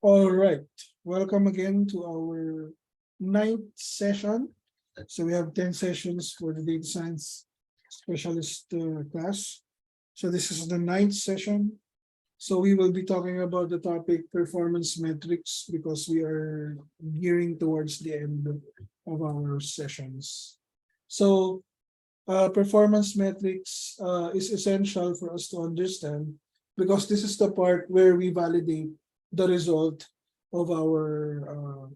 All right. Welcome again to our ninth session. So we have 10 sessions for the data science specialist class. So this is the ninth session. So we will be talking about the topic performance metrics because we are gearing towards the end of our sessions. So performance metrics is essential for us to understand because this is the part where we validate the result of our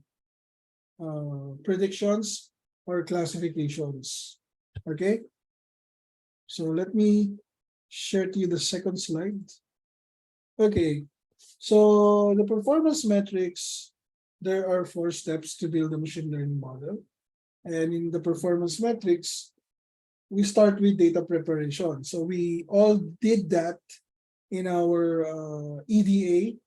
predictions or classifications. Okay, so let me share to you the second slide. Okay, so the performance metrics, there are four steps to build a machine learning model. And in the performance metrics, we start with data preparation. So we all did that in our EDA.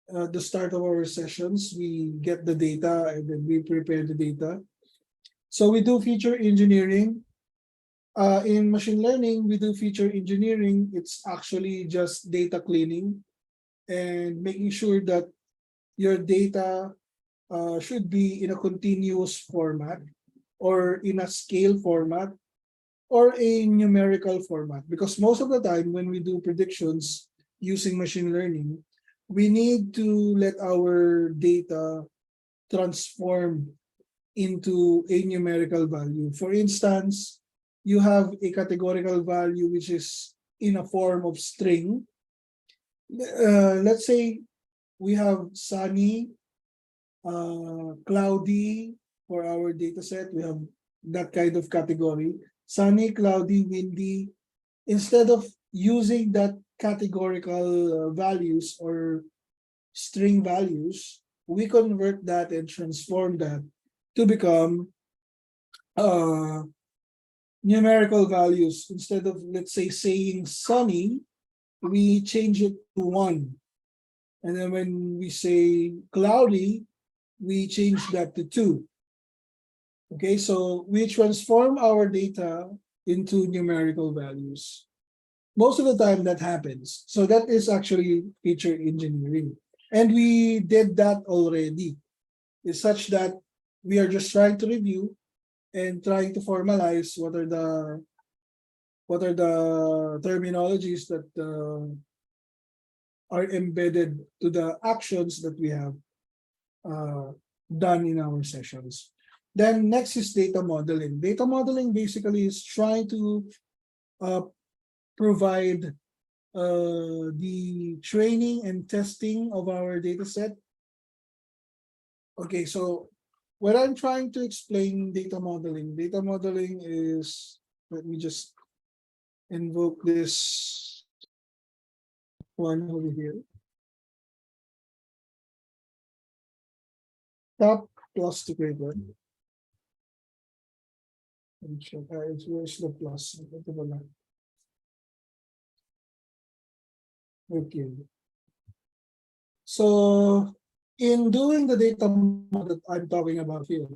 The start of our sessions, we get the data and then we prepare the data. So we do feature engineering. In machine learning, we do feature engineering. It's actually just data cleaning and making sure that your data should be in a continuous format or in a scale format or a numerical format. Because most of the time when we do predictions using machine learning, we need to let our data transform into a numerical value. For instance, you have a categorical value which is in a form of string. Let's say we have sunny, cloudy for our data set. We have that kind of category. Sunny, cloudy, windy. Instead of using that categorical values or string values, we convert that and transform that to become uh, numerical values. Instead of, let's say, saying sunny, we change it to 1. And then when we say cloudy, we change that to 2. Okay, so we transform our data into numerical values. Most of the time that happens. So that is actually feature engineering. And we did that already. It's such that we are just trying to review and trying to formalize what are the terminologies that are embedded to the actions that we have uh, done in our sessions. Then next is data modeling. Data modeling basically is trying to uh, provide the training and testing of our data set. Okay, so what I'm trying to explain data modeling is, let me just invoke this one over here. Top plus to greater. Where's the plus? Ito pala. Okay. So in doing the data model that I'm talking about here,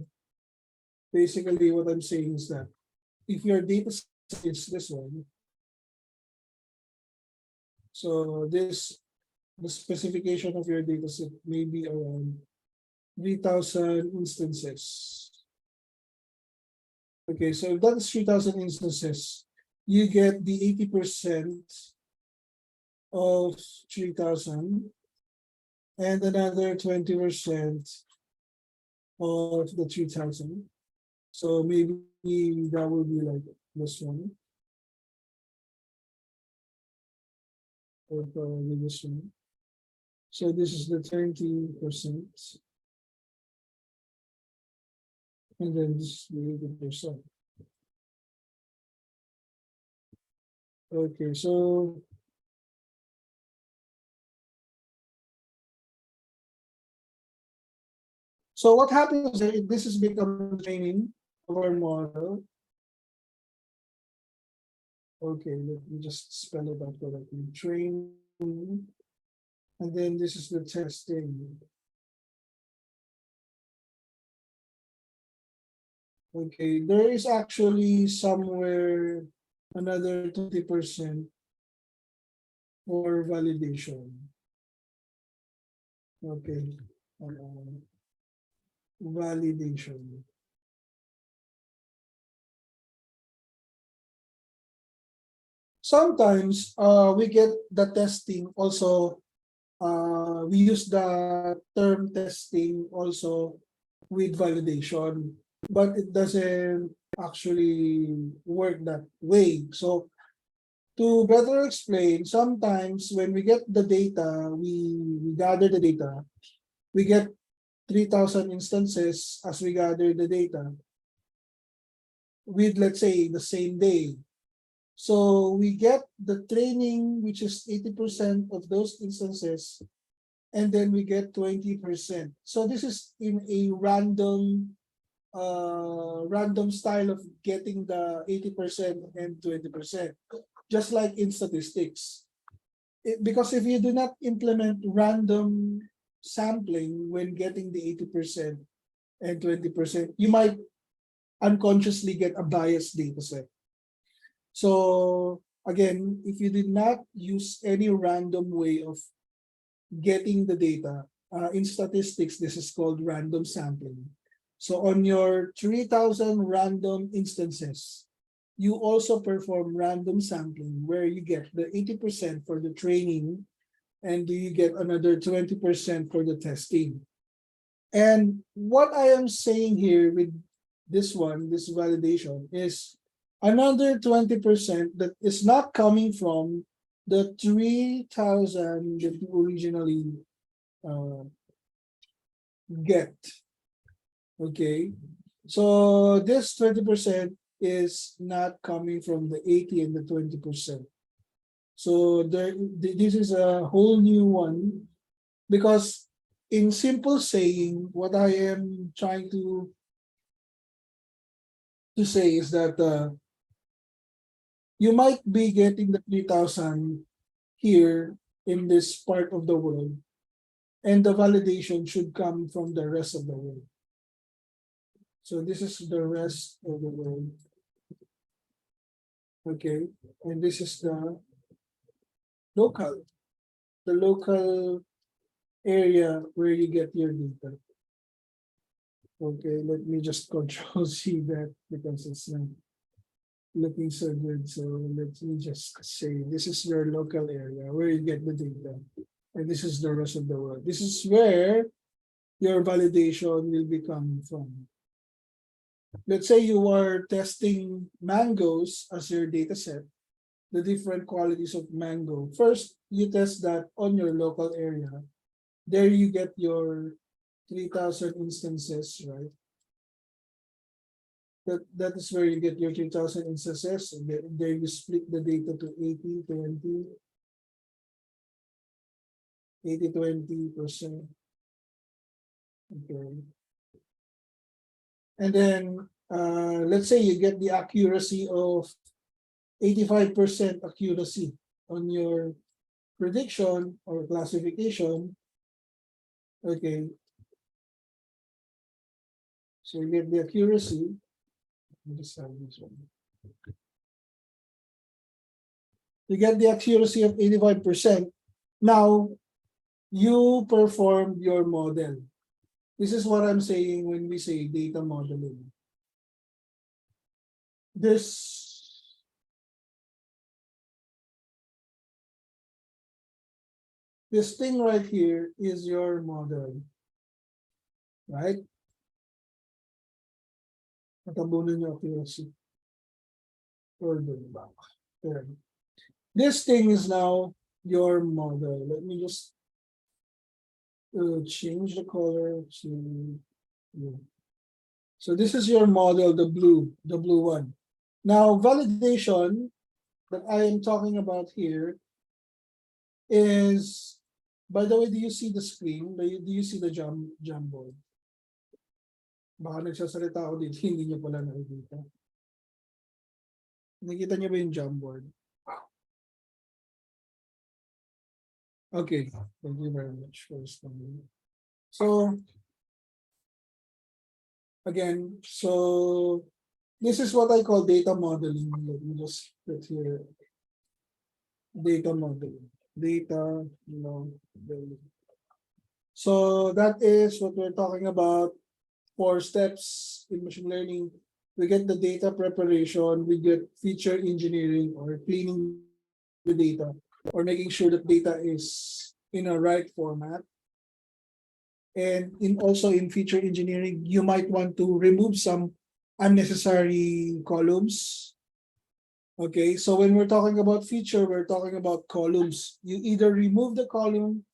basically what I'm saying is that if your data set is this one, so the specification of your data set may be around 3,000 instances. Okay, so if that's 3,000 instances, you get the 80% of 3,000 and another 20% of the 3,000. So maybe that will be like this one, or probably this one. So this is the 20%, and then this is the 80%. Okay, so what happens is this is become training of our model. Okay, let me just spell it out correctly. Training, and then this is the testing. Okay, there is actually somewhere another 20% for validation. Okay. Validation. Sometimes we get the testing also. We use the term testing also with validation, but it doesn't actually work that way. So to better explain, sometimes when we get the data, we gather the data, we get 3,000 instances as we gather the data with, let's say, the same day. So we get the training, which is 80% of those instances, and then we get 20%. So this is in a random style of getting the 80% and 20%, just like in statistics. Because if you do not implement random sampling when getting the 80% and 20%, you might unconsciously get a biased data set. So again, if you did not use any random way of getting the data, in statistics, this is called random sampling. So on your 3,000 random instances, you also perform random sampling where you get the 80% for the training and you get another 20% for the testing. And what I am saying here with this one, this validation, is another 20% that is not coming from the 3,000 that you originally uh, get. Okay. So this 20% is not coming from the 80 and the 20%. So this is a whole new one, because in simple saying, what I am trying to say is that you might be getting the 3,000 here in this part of the world, and the validation should come from the rest of the world. So this is the rest of the world. Okay, and this is local, the local area where you get your data. Okay, let me just control C that because it's not looking so good. So let me just say this is your local area where you get the data. And this is the rest of the world. This is where your validation will be coming from. Let's say you are testing mangoes as your data set, the different qualities of mango. First, you test that on your local area. There you get your 3,000 instances, right? That is where you get your 3,000 instances, and there you split the data to 80-20%. Okay. And then let's say you get the accuracy of 85% accuracy on your prediction or classification. Okay. So you get the accuracy. Just have this one. You get the accuracy of 85%. Now you performed your model. This is what I'm saying when we say data modeling. This thing right here is your model, right? Natabunan yung accuracy. Or the back. There. This thing is now your model. Let me just change the color to blue. So this is your model, the blue one. Now, validation that I am talking about here is, by the way, do you see the screen? Do you see the Jamboard? Baka nagsasalita ako dito, hindi niyo pala nakikita. Nakikita niyo ba yung Jamboard? Okay, thank you very much for responding. So, again, so this is what I call data modeling. Let me just put here data modeling. Data modeling. So that is what we're talking about. 4 steps in machine learning. We get the data preparation, we get feature engineering or cleaning the data or making sure that data is in a right format. And also in feature engineering, you might want to remove some unnecessary columns. Okay, so when we're talking about feature, we're talking about columns. You either remove the column,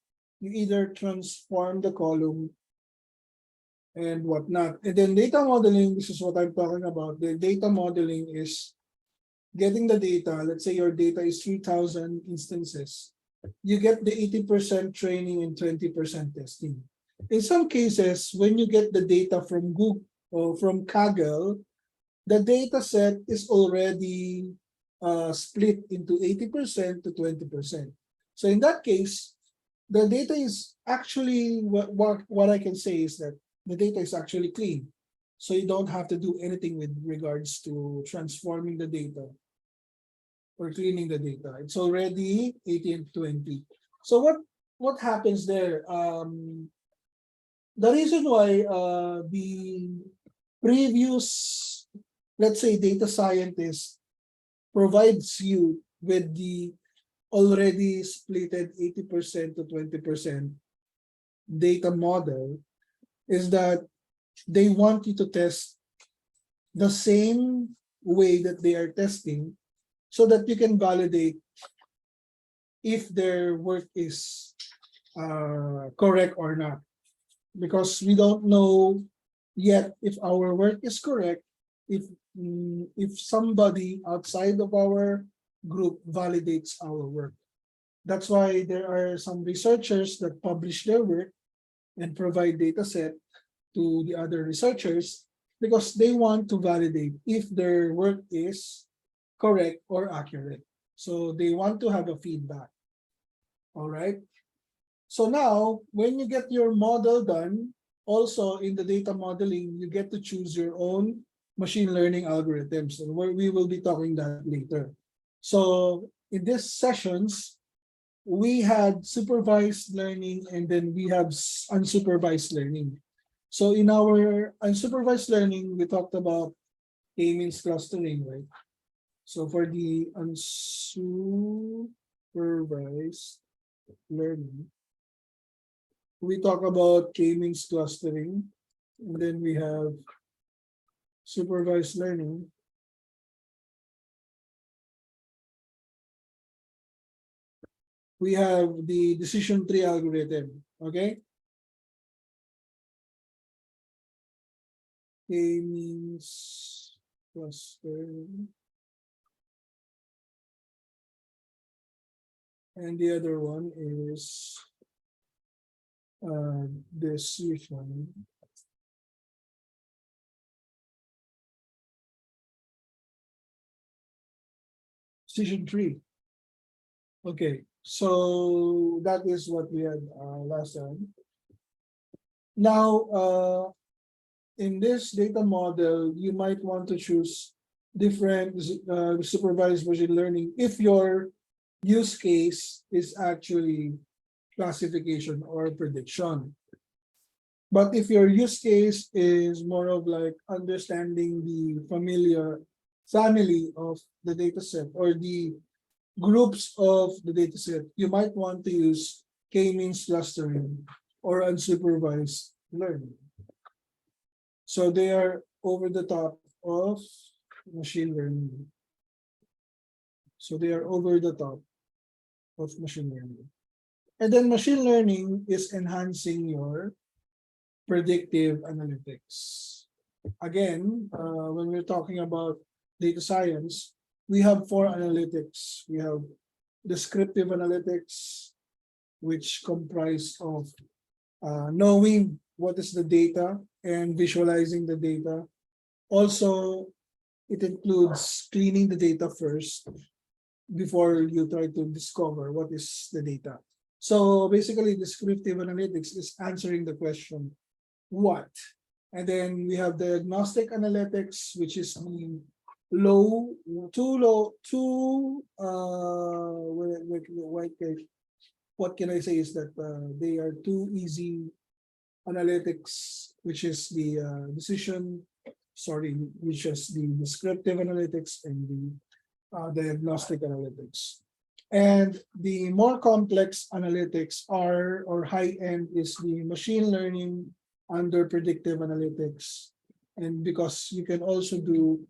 you either transform the column and whatnot. And then data modeling, this is what I'm talking about. The data modeling is getting the data. Let's say your data is 3,000 instances. You get the 80% training and 20% testing. In some cases, when you get the data from Google or from Kaggle, the data set is already split into 80% to 20%. So in that case, the data is actually what I can say is that the data is actually clean. So you don't have to do anything with regards to transforming the data or cleaning the data. It's already 80 and 20. So what happens there? The reason why the previous, let's say, data scientist provides you with the already splitted 80% to 20% data model is that they want you to test the same way that they are testing so that you can validate if their work is correct or not. Because we don't know yet if our work is correct, if somebody outside of our group validates our work. That's why there are some researchers that publish their work and provide data set to the other researchers because they want to validate if their work is correct or accurate. So they want to have a feedback. All right. So now, when you get your model done, also in the data modeling, you get to choose your own machine learning algorithms. And we will be talking that later. So in these sessions, we had supervised learning and then we have unsupervised learning. So in our unsupervised learning, we talked about k-means clustering, right? So for the unsupervised learning, we talk about k-means clustering, and then we have supervised learning. We have the decision tree algorithm, okay? K-means clustering. And the other one is decision tree. Okay, so that is what we had last time. Now, in this data model, you might want to choose different supervised machine learning if your use case is actually classification or prediction. But if your use case is more of like understanding the family of the data set or the groups of the data set, you might want to use k-means clustering or unsupervised learning. So they are over the top of machine learning. So they are over the top of machine learning. And then machine learning is enhancing your predictive analytics. Again, when we're talking about data science, we have 4 analytics. We have descriptive analytics, which comprise of knowing what is the data and visualizing the data. Also, it includes cleaning the data first before you try to discover what is the data. So basically, descriptive analytics is answering the question, what? And then we have diagnostic analytics, which is the white cake. what can I say is that they are too easy analytics, which is the which is the descriptive analytics and the diagnostic analytics. And the more complex analytics are, or high end, is the machine learning under predictive analytics. And because you can also do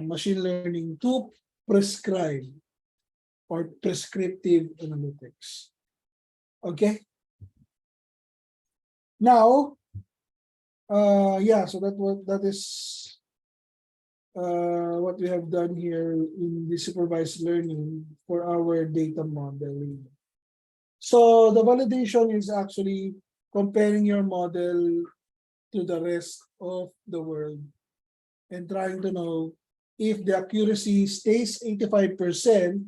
machine learning to prescribe or prescriptive analytics. Okay. Now, yeah, so that is what we have done here in the supervised learning for our data modeling. So the validation is actually comparing your model to the rest of the world and trying to know if the accuracy stays 85%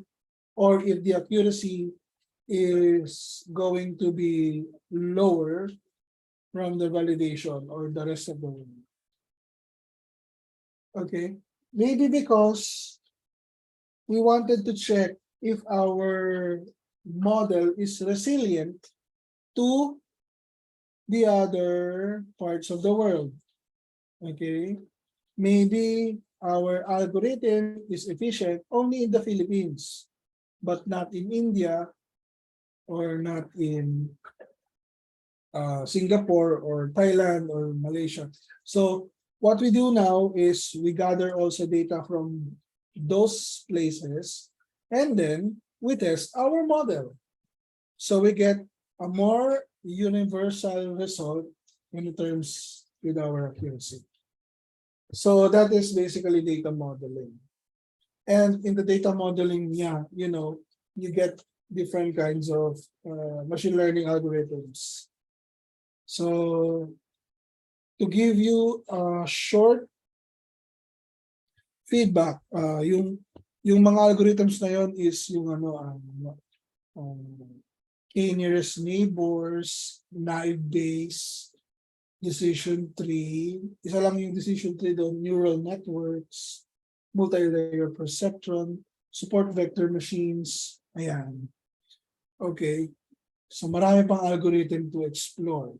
or if the accuracy is going to be lower from the validation or the rest of the world. Okay, maybe because we wanted to check if our model is resilient to the other parts of the world. Okay, maybe our algorithm is efficient only in the Philippines, but not in India or not in Singapore or Thailand or Malaysia. So what we do now is we gather also data from those places and then we test our model. So we get a more universal result in terms with our accuracy. So that is basically data modeling. And in the data modeling, yeah, you get different kinds of machine learning algorithms. So to give you a short feedback, yung mga algorithms na yon is yung k-nearest neighbors, naive Bayes, decision tree. Isa lang yung decision tree doon, neural networks, multi-layer perceptron, support vector machines. Ayan. Okay. So marami pang algorithm to explore.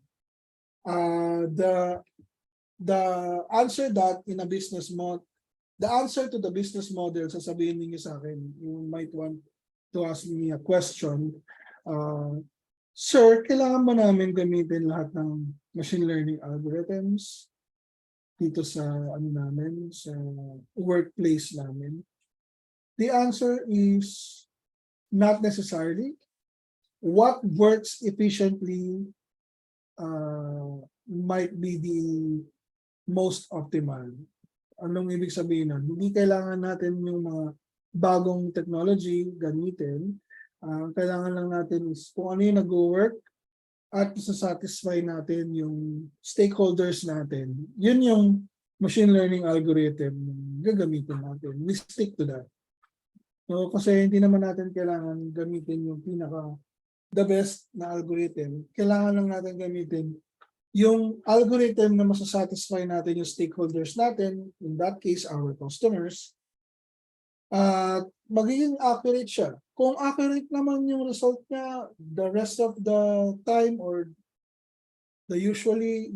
The answer that in a business model, the answer to the business model, sasabihin niyo sa akin, you might want to ask me a question. Sir, kailangan ba namin gamitin lahat ng machine learning algorithms dito sa namin, sa workplace namin? The answer is not necessarily. What works efficiently might be the most optimal. Anong ibig sabihin nun? Hindi kailangan natin yung mga bagong technology gamitin. Kailangan lang natin is kung ano yung nag-work at satisfy natin yung stakeholders natin. Yun yung machine learning algorithm gagamitin natin. We stick to that. So, kasi hindi naman natin kailangan gamitin yung the best na algorithm. Kailangan lang natin gamitin yung algorithm na masasatisfy natin yung stakeholders natin, in that case, our customers, at magiging accurate siya. Kung accurate naman yung result niya, the rest of the time or the usually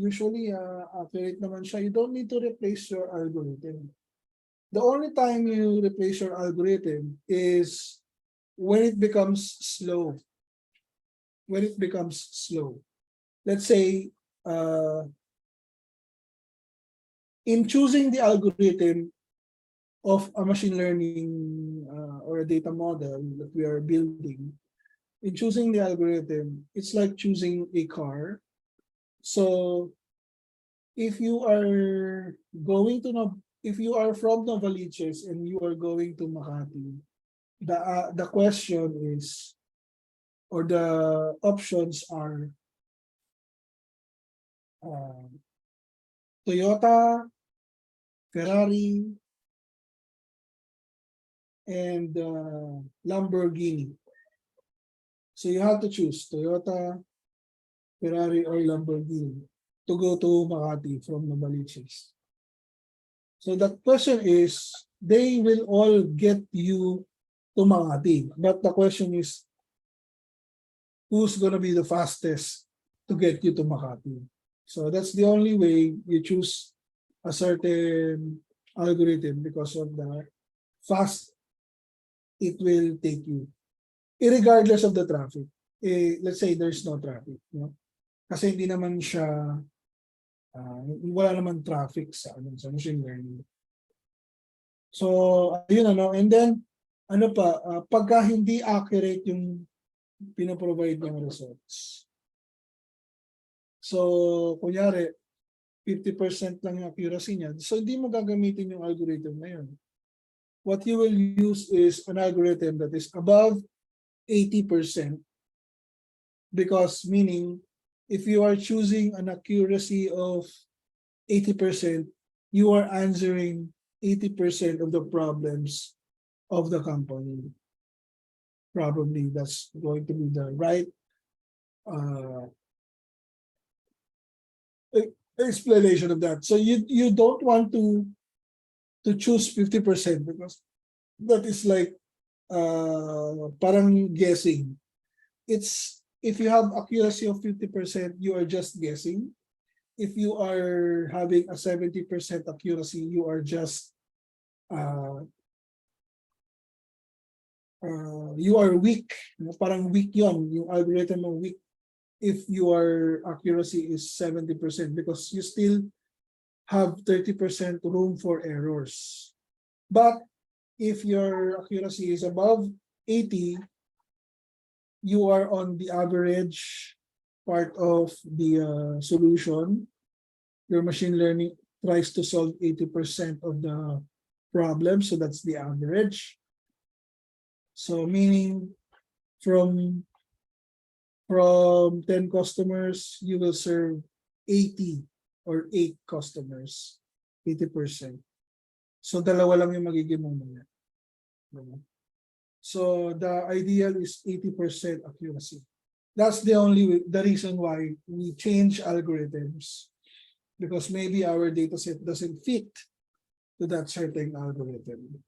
accurate naman siya, you don't need to replace your algorithm. The only time you replace your algorithm is when it becomes slow. When it becomes slow. Let's say, in choosing the algorithm of a machine learning or a data model that we are building, in choosing the algorithm, it's like choosing a car. So if you are from Novaliches and you are going to Makati, the question is, or the options are Toyota, Ferrari, and Lamborghini. So you have to choose Toyota, Ferrari, or Lamborghini to go to Makati from Novaliches. So the question is, they will all get you to Makati. But the question is, who's gonna be the fastest to get you to Makati. So that's the only way you choose a certain algorithm because of the fast it will take you. Irregardless of the traffic. Let's say there's no traffic. No? Kasi hindi naman siya, wala naman traffic sa machine learning. So, ayun ano. And then, ano pa, pagka hindi accurate yung pinaprovide ng results. So, kunyari, 50% lang yung accuracy niya. So, hindi mo gagamitin yung algorithm na yun. What you will use is an algorithm that is above 80%. Because meaning, if you are choosing an accuracy of 80%, you are answering 80% of the problems of the company. Probably that's going to be the right explanation of that. So you don't want to choose 50% because that is like parang guessing. It's if you have accuracy of 50%, you are just guessing. If you are having a 70% accuracy, you are just you are weak. Parang weak yon, yung algorithm mo weak if your accuracy is 70% because you still have 30% room for errors. But if your accuracy is above 80, you are on the average part of the solution. Your machine learning tries to solve 80% of the problem, so that's the average. So meaning from 10 customers, you will serve 80 or 8 customers, 80%. So dalawa lang yung magiging mamaya. So the ideal is 80% accuracy. That's the reason why we change algorithms, because maybe our data set doesn't fit to that certain algorithm.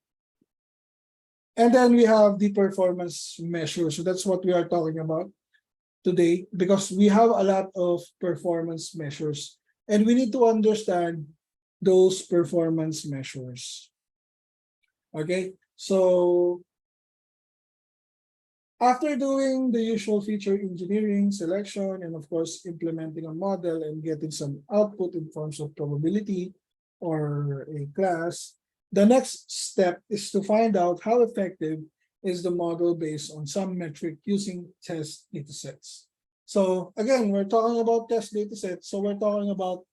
And then we have the performance measure. So that's what we are talking about today, because we have a lot of performance measures and we need to understand those performance measures. Okay, so after doing the usual feature engineering, selection, and of course, implementing a model and getting some output in forms of probability or a class, the next step is to find out how effective is the model based on some metric using test datasets. So again, we're talking about test datasets. So we're talking about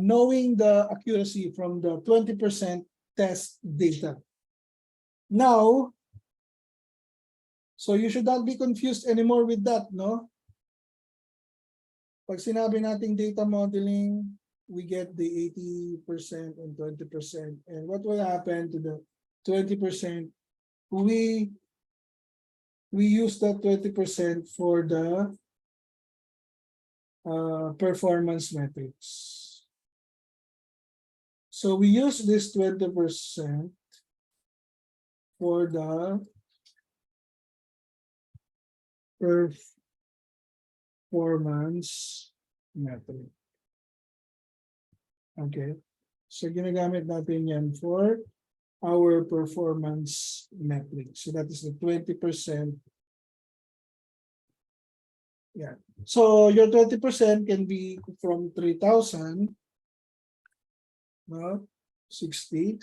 knowing the accuracy from the 20% test data. Now, so you should not be confused anymore with that, no? Pag sinabi nating data modeling, we get the 80% and 20%. And what will happen to the 20%? We use that 20% for the performance metrics. So we use this 20% for the performance metric. Okay. So ginagamit natin yan for our performance metric. So that is the 20%. Yeah. So your 20% can be from 3,000, no? 60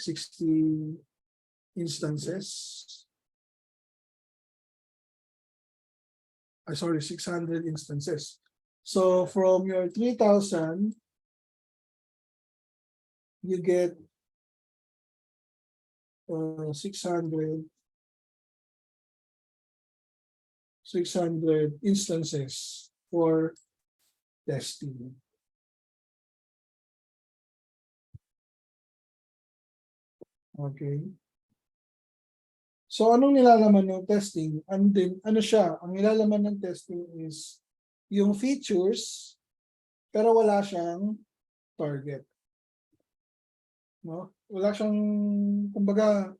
instances. Sorry, 600 instances. So from your 3,000, you get 600 instances for testing. Okay. So anong nilalaman ng testing? Ano siya? Ang nilalaman ng testing is yung features pero wala siyang target. No? Wala siyang, kumbaga,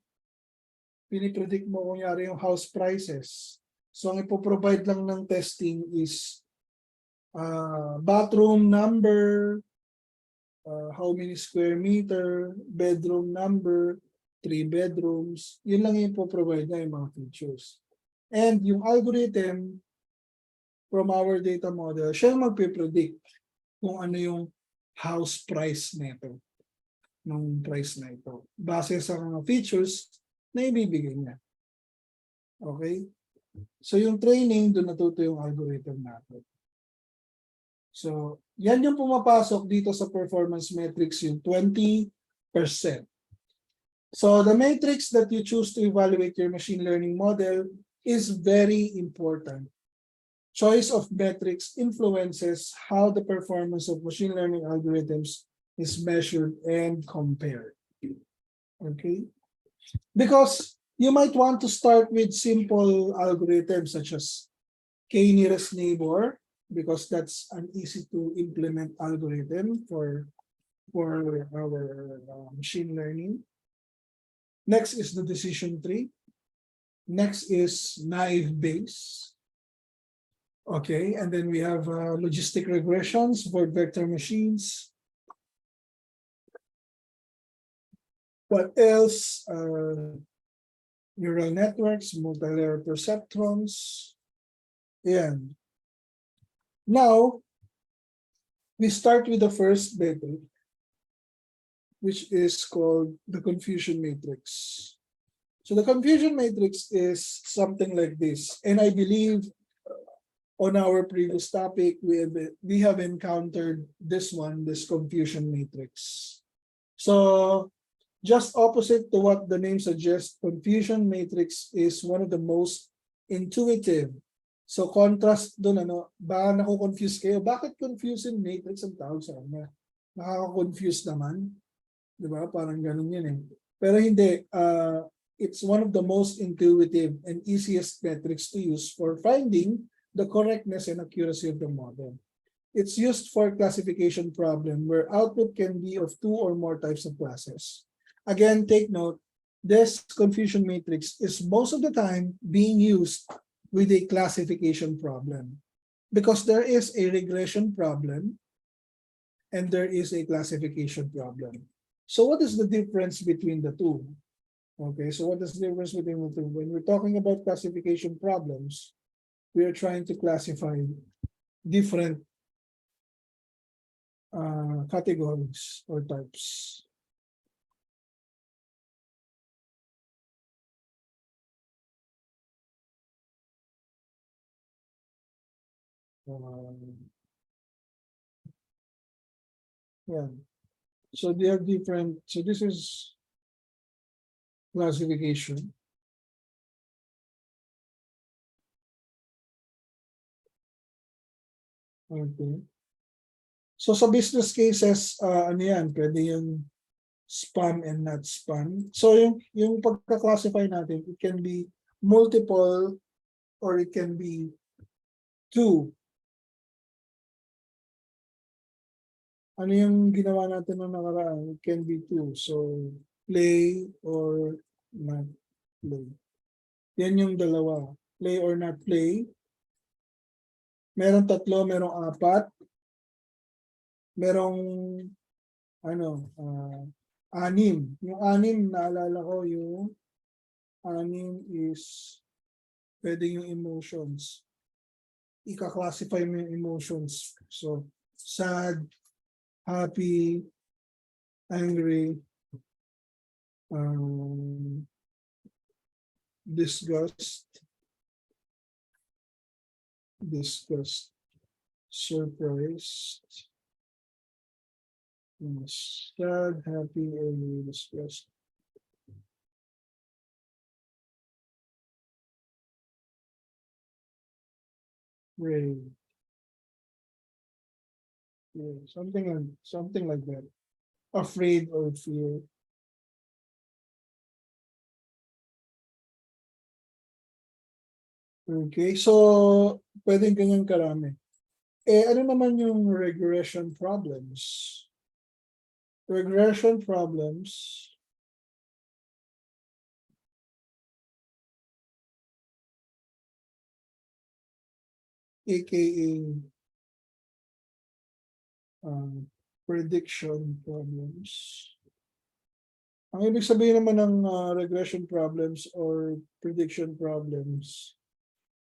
pinipredict mo kunyari yung house prices. So ang ipoprovide lang ng testing is bathroom number, how many square meter, bedroom number, 3 bedrooms. Yun lang yung ipoprovide niya yung mga features. And yung algorithm from our data model, siya yung magpipredict kung ano yung house price nito, ng price na ito, base sa mga features na ibibigay niya. Okay? So yung training, doon natuto yung algorithm natin. So, yan yung pumapasok dito sa performance metrics, yung 20%. So the matrix that you choose to evaluate your machine learning model is very important. Choice of metrics influences how the performance of machine learning algorithms is measured and compared. Okay? Because you might want to start with simple algorithms such as k-nearest neighbor, because that's an easy to implement algorithm for our machine learning. Next is the decision tree. Next is naive Bayes. Okay, and then we have logistic regressions for vector machines. What else? Neural networks, multi-layer perceptrons. And now, we start with the first metric, which is called the confusion matrix. So the confusion matrix is something like this. And I believe on our previous topic, we have encountered this one, this confusion matrix. So just opposite to what the name suggests, confusion matrix is one of the most intuitive. So contrast doon, ba nako-confuse kayo? Bakit confusion matrix ang tawag sa kanya? Nakaka-confuse naman. Di ba? Parang ganun yun eh. Pero hindi, it's one of the most intuitive and easiest metrics to use for finding the correctness and accuracy of the model. It's used for classification problem where output can be of 2 or more types of classes. Again, take note, this confusion matrix is most of the time being used with a classification problem because there is a regression problem and there is a classification problem. So what is the difference between the two? Okay, so what is the difference between the two? When we're talking about classification problems, we are trying to classify different categories or types. Yeah. So they are different. So this is classification. Okay. So sa business cases, ano yan, pwede yung spam and not spam. So yung pagka-classify natin, it can be multiple or it can be 2. Ano yung ginawa natin ng nakaraan? It can be 2. So play or not play. Yan yung dalawa. Play or not play. Meron 3, merong 4. Merong 6. Yung 6, naalala ko yung 6 is pwede yung emotions. Ika-classify mo yung emotions. So, sad, happy, angry, disgust, surprised, sad, happy, angry, disgust. Brave. Yeah, something like that. Afraid or fear. Okay, so pwedeng ganyan karami. Ano naman yung regression problems? Regression problems aka prediction problems. Ang ibig sabihin naman ng regression problems or prediction problems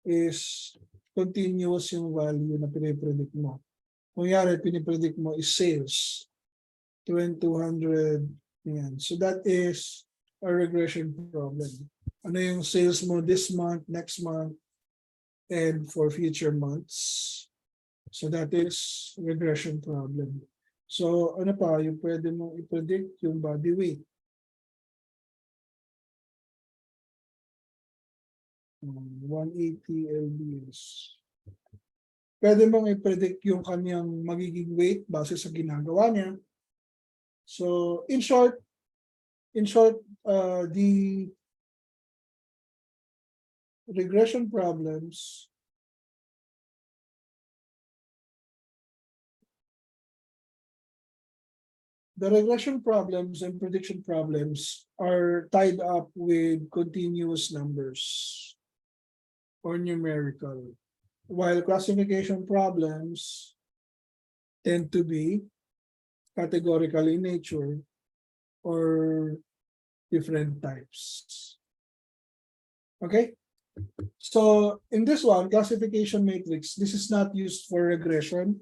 is continuous yung value na pinipredict mo. Kunyari, pinipredict mo is sales, 200, yan. So that is a regression problem. Ano yung sales mo this month, next month, and for future months. So that is regression problem. So ano pa, yung pwede mong i-predict yung body weight. 180 lbs. Pwede mong i-predict yung kanyang magiging weight base sa ginagawa niya. So in short, the regression problems and prediction problems are tied up with continuous numbers or numerical, while classification problems tend to be categorical in nature or different types. Okay? So in this one, classification matrix, this is not used for regression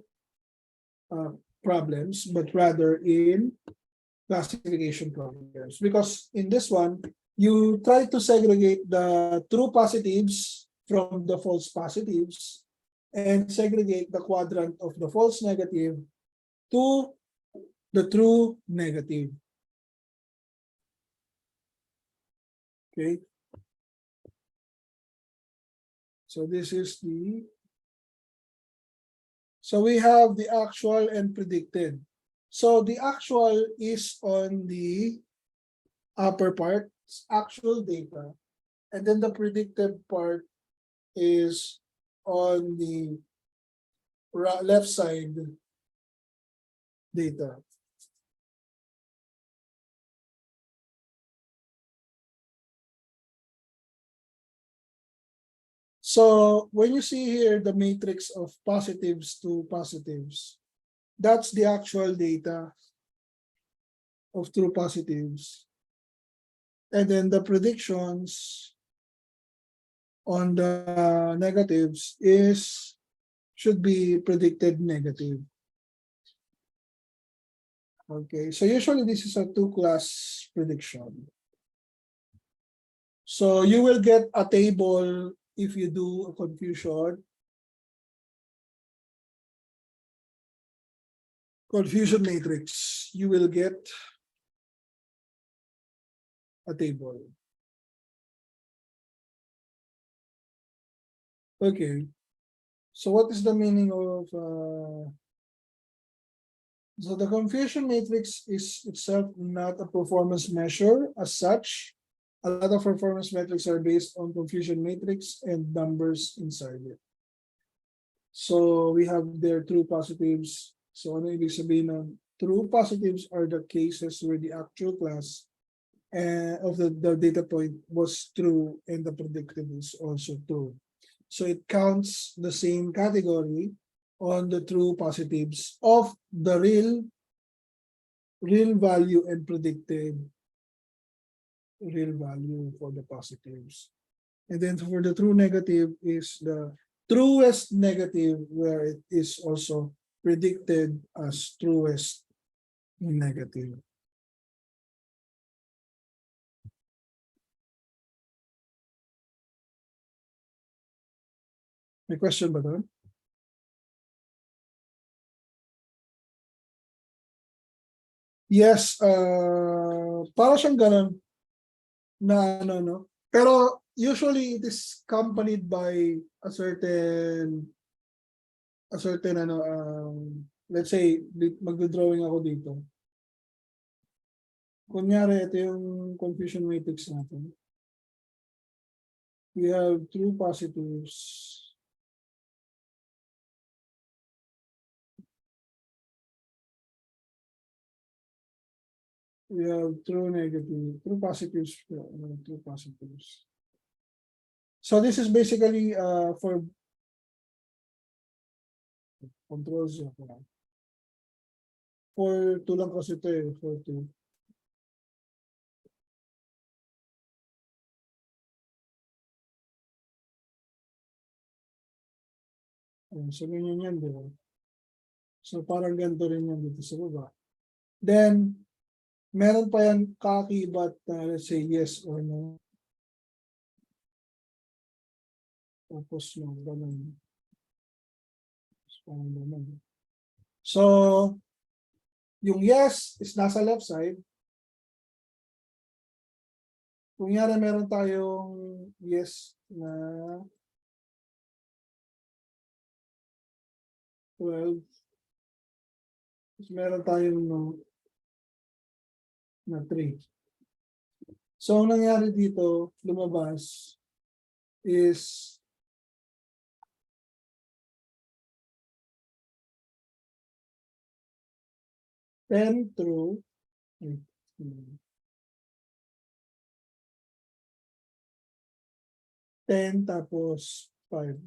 problems, but rather in classification problems. Because in this one, you try to segregate the true positives from the false positives and segregate the quadrant of the false negative to the true negative. Okay. So this is the, so we have the actual and predicted. So the actual is on the upper part, actual data, and then the predicted part is on the left side data. So when you see here the matrix of positives to positives, that's the actual data of true positives. And then the predictions on the negatives should be predicted negative. Okay, so usually this is a two-class prediction. So you will get a table if you do a confusion matrix, you will get a table. Okay, so what is the meaning of so the confusion matrix is itself not a performance measure as such. A lot of performance metrics are based on confusion matrix and numbers inside it. So we have their true positives. So ano ibig sabihin ng true positives are the cases where the actual class of the data point was true and the predicted is also true. So it counts the same category on the true positives of the real value and predicted real value for the positives. And then for the true negative is the truest negative where it is also predicted as truest negative. May question ba doon? Yes, para siyang ganun na ano, no? Pero usually it is accompanied by a certain ano, let's say mag-drawing ako dito. Kunyari ito yung confusion matrix natin. We have true positives. We have true negative, true positives, true positives. So this is basically for Control Z. For 2 lang kasi ito eh. For 2. So, ganyan yan, di ba? So, parang ganito rin yan dito sa baba. Then, meron pa yan kaakibat na let's say yes or no. Tapos no, ganun. Parang ganun. So, yung yes is nasa left side. Kunyari meron tayong yes na 12. Tapos meron tayong no na 3. So, ang nangyari dito, lumabas, is ten through 10 tapos 5.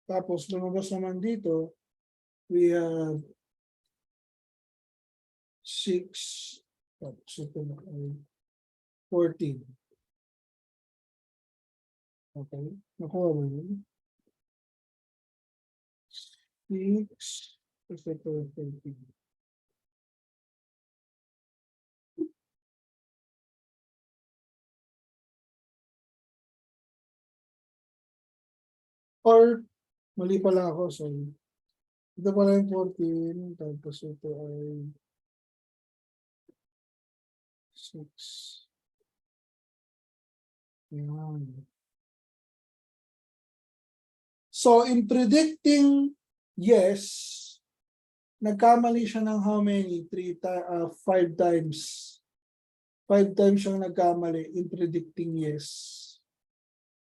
Tapos lumabas naman dito, we have 6 tapos ito na ay 14. Okay, nakuha mo yun? 6 tapos ito 13. Or, mali pala ako, sorry. Ito pala yung 14, tapos ito ay 6. Yan. So, in predicting yes, nagkamali siya ng how many? 5 times. 5 times siyang nagkamali in predicting yes.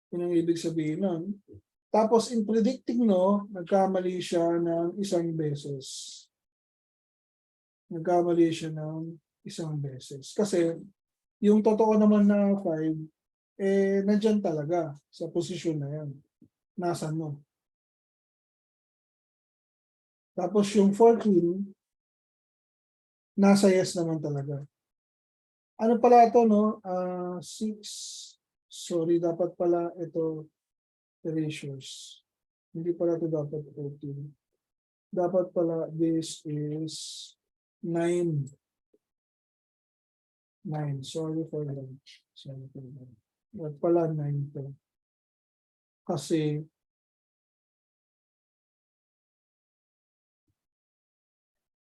Yun ang ibig sabihin nun. Tapos in predicting no, nagkamali siya ng 1 beses. Nagkamali siya ng 1 beses. Kasi yung totoo naman na 5, nandyan talaga sa posisyon na yan. Nasaan mo? Tapos yung 14, nasa yes naman talaga. Ano pala ito, no? 6. Sorry, dapat pala ito ratios. Hindi pala ito dapat 14. Dapat pala this is 9. 9. Sorry for that. Sorry for that. Dapat pala 9 to. Kasi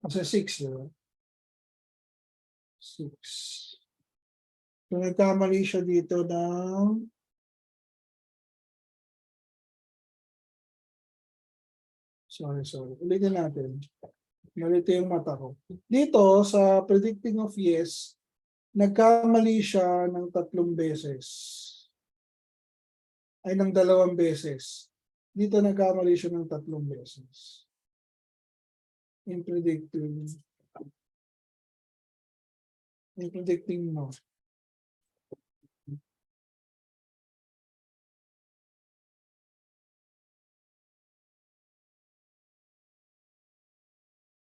6, diba? 6. So, nagkamali siya dito ng sorry. Ulitin natin. Malito yung mata ko. Dito, sa predicting of yes, nagkamali siya ng 3 beses. Ay, ng 2 beses. Dito nagkamali siya ng 3 beses. In predicting no.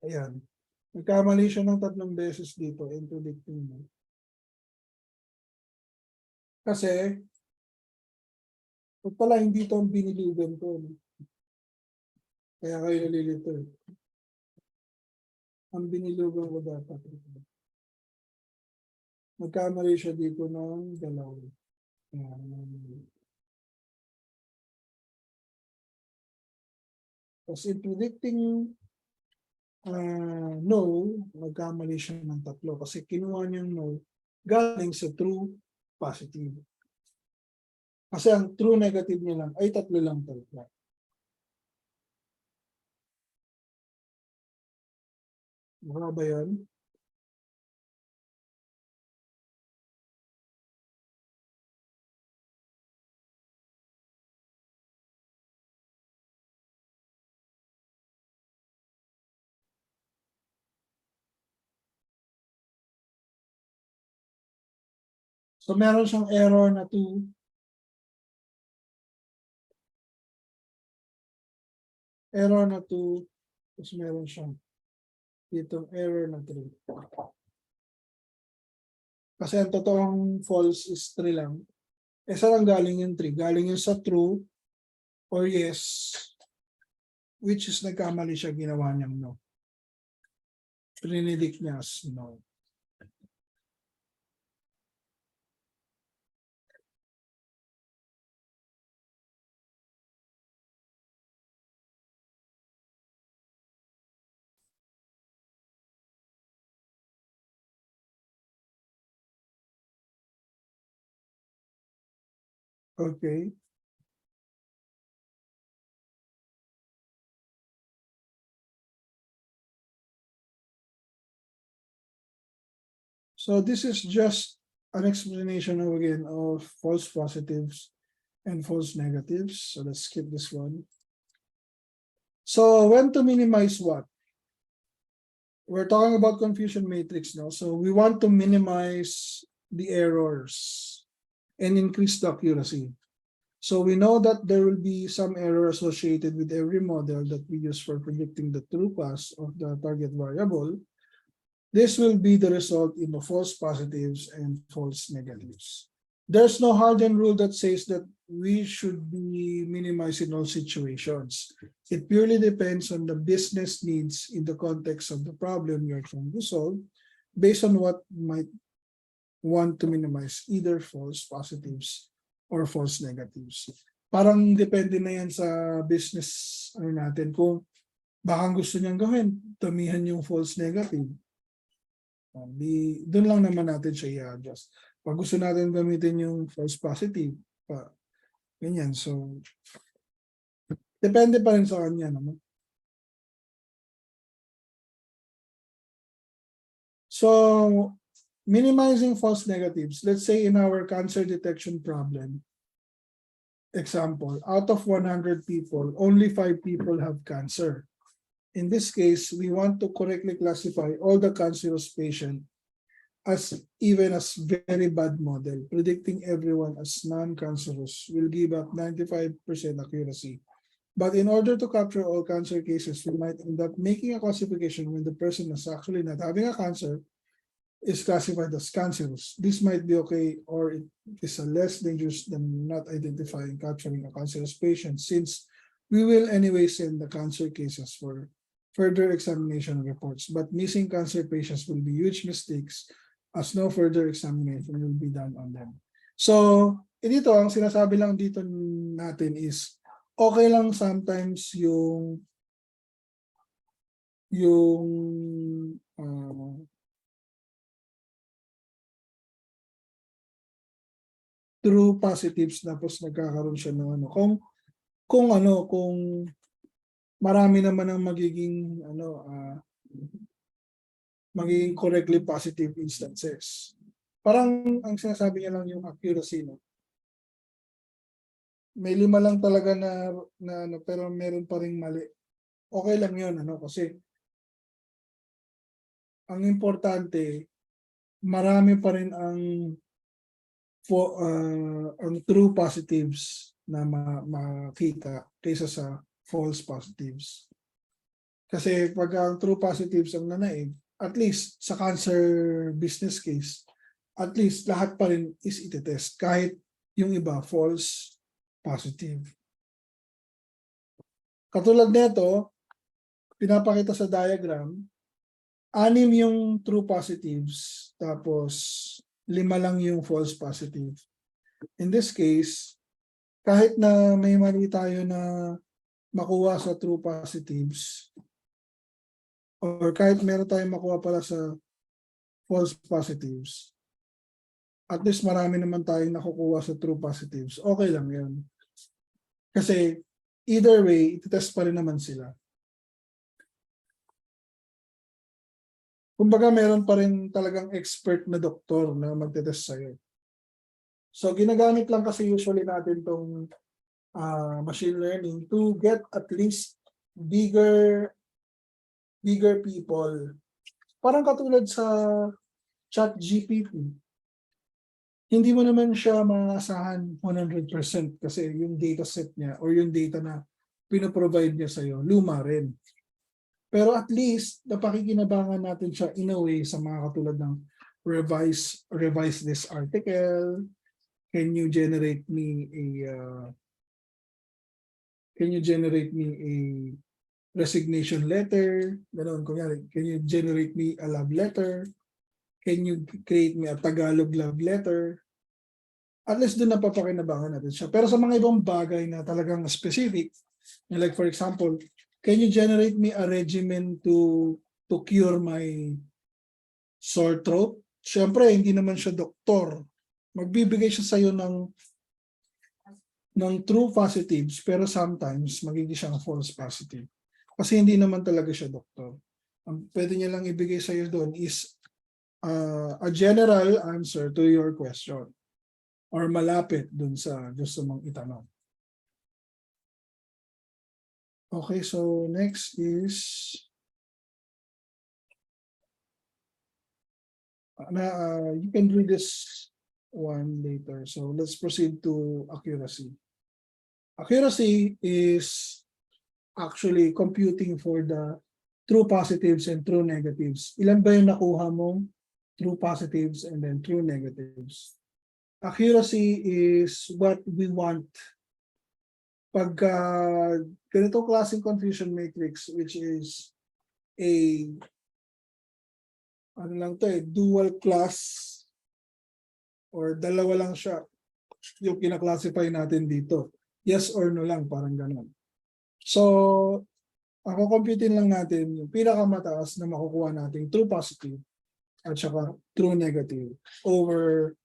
Ayan. Nagkamali siya ng 3 beses dito in predicting no. Kasi, pala hindi ito ang binilugan ko. No? Kaya kayo nalilito. Ang binilugan ko dapat. Nagkamali siya dito ng 2. Ayan. Kasi predicting no, nagkamali siya ng 3 kasi kinuha niyang no galing sa true positive. Kasi ang true negative niya lang ay 3 lang talaga. Baka ba yan? So meron siyang error na 2. error na 2, tapos meron siyang ditong error na 3. Kasi ang totoong false is 3 lang. Eh, saan galing yung 3? Galing yung sa true or yes, which is nagkamali siya, ginawa niyang no. Prinidik niya as no. Okay. So this is just an explanation again of false positives and false negatives. So let's skip this one. So when to minimize what? We're talking about confusion matrix now. So we want to minimize the errors and increase the accuracy. So we know that there will be some error associated with every model that we use for predicting the true path of the target variable. This will be the result in the false positives and false negatives. There's no hardened rule that says that we should be minimized in all situations. It purely depends on the business needs in the context of the problem you're trying to solve, based on what might want to minimize either false positives or false negatives. Parang depende na yan sa business natin kung baka gusto niyang gawin, damihan yung false negative. Doon lang naman natin siya i-adjust. Pag gusto natin gamitin yung false positive, ganyan. So, depende pa rin sa kanya. Naman. So, minimizing false negatives. Let's say in our cancer detection problem, example, out of 100 people, only 5 people have cancer. In this case, we want to correctly classify all the cancerous patients as even as very bad model. Predicting everyone as non-cancerous will give up 95% accuracy. But in order to capture all cancer cases, we might end up making a classification when the person is actually not having a cancer is classified as cancerous. This might be okay, or it is less dangerous than not identifying capturing a cancerous patient, since we will anyway send the cancer cases for further examination reports. But missing cancer patients will be huge mistakes as no further examination will be done on them. So, dito, ang sinasabi lang dito natin is, okay lang sometimes yung true positives tapos nagkakaroon siya ng ano. Kung marami naman ang magiging magiging correctly positive instances. Parang ang sinasabi niya lang yung accuracy, no? May 5 lang talaga na pero meron pa ring mali. Okay lang 'yun, kasi ang importante marami pa rin ang true positives na makita kaysa sa false positives. Kasi pag ang true positives ang nanaig, at least sa cancer business case, at least lahat pa rin is itetest kahit yung iba false positive. Katulad nito, pinapakita sa diagram, 6 yung true positives, tapos 5 lang yung false positive. In this case, kahit na may mali tayo na makuha sa true positives, or kahit meron tayong makuha pala sa false positives, at least marami naman tayong nakukuha sa true positives. Okay lang yun. Kasi either way, ititest pa rin naman sila. Kumbaga meron pa rin talagang expert na doktor na magtetest sa'yo. So ginagamit lang kasi usually natin tong machine learning to get at least bigger people. Parang katulad sa ChatGPT. Hindi mo naman siya maasahan 100% kasi yung data set niya or yung data na pinoprovide niya sa'yo, luma rin. Pero at least, napakikinabangan natin siya in a way sa mga katulad ng revise this article. Can you generate me a resignation letter? Ganon, kunyari, can you generate me a love letter? Can you create me a Tagalog love letter? At least doon napapakinabangan natin siya. Pero sa mga ibang bagay na talagang specific, like for example, can you generate me a regimen to cure my sore throat? Siyempre, hindi naman siya doktor. Magbibigay siya sa'yo ng true positives, pero sometimes magiging siyang false positive. Kasi hindi naman talaga siya doktor. Ang pwede niya lang ibigay sa'yo doon is a general answer to your question or malapit doon sa gusto mong itanong. Okay, so next is you can read this one later. So let's proceed to accuracy. Accuracy is actually computing for the true positives and true negatives. Ilan ba yung nakuha mong true positives and then true negatives? Accuracy is what we want pagka ganitong klaseng confusion matrix, which is a dual class or dalawa lang siya yung kina-classify natin dito. Yes or no lang, parang gano'n. So, ako computein lang natin yung pinakamataas na makukuha nating true positive at saka true negative over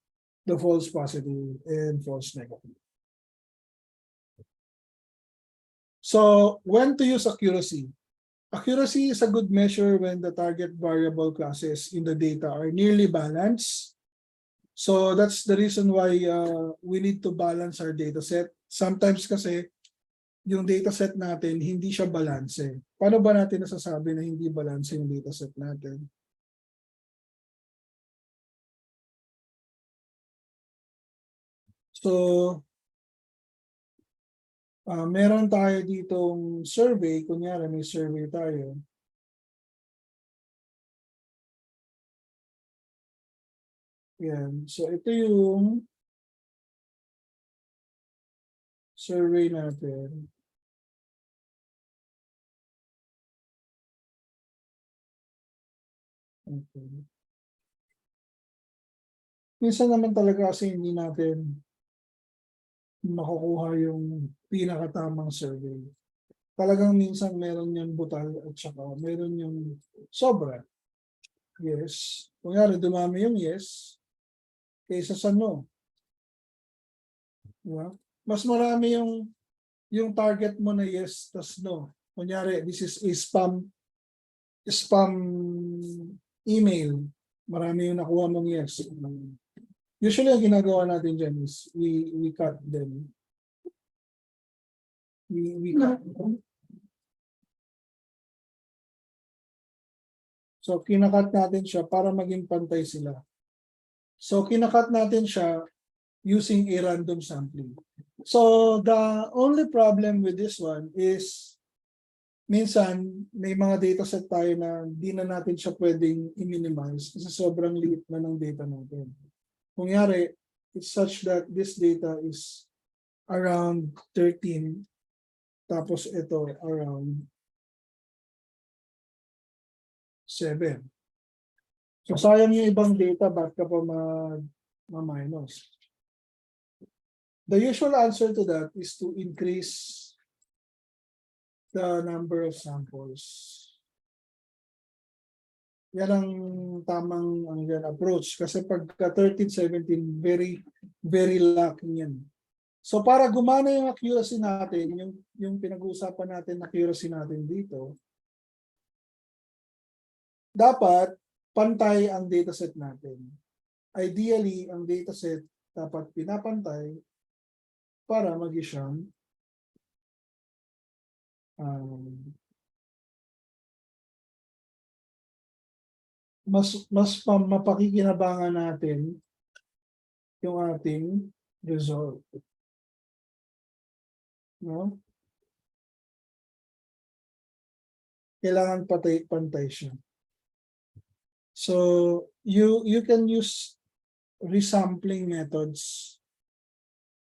the false positive and false negative. So, when to use accuracy? Accuracy is a good measure when the target variable classes in the data are nearly balanced. So that's the reason why we need to balance our data set. Sometimes kasi yung data set natin hindi siya balanse. Paano ba natin nasasabi na hindi balanse yung data set natin? So meron tayo ditong survey, kunyari may survey tayo. Yan. So ito yung survey natin. Okay. Minsan naman talaga kasi hindi natin makukuha yung pinakatamang survey. Talagang minsan meron yung butal at saka meron yung sobra. Yes. Kunyari, dumami yung yes kaysa sa no. Diba? Mas marami yung target mo na yes tas no. Kunyari, this is a spam email. Marami yung nakuha mong yes. Usually, ang ginagawa natin dyan is we cut them. We cut them. So, kinakat natin siya para maging pantay sila. So, kinakat natin siya using a random sampling. So, the only problem with this one is minsan may mga dataset tayo na di na natin siya pwedeng i-minimize kasi sobrang liit na ng data natin. Kunyari, it's such that this data is around 13, tapos ito around 7. So sayang yung ibang data, ba't ka pa ma-minus? The usual answer to that is to increase the number of samples. Yan ang tamang approach kasi pagka 13, 17, very, very lacking yan. So para gumana yung accuracy natin, yung pinag-uusapan natin na accuracy natin dito, dapat pantay ang dataset natin. Ideally, ang dataset dapat pinapantay para mag-siyang mas mapakikinabangan natin yung ating result. No? kailangan pantay siya. So you can use resampling methods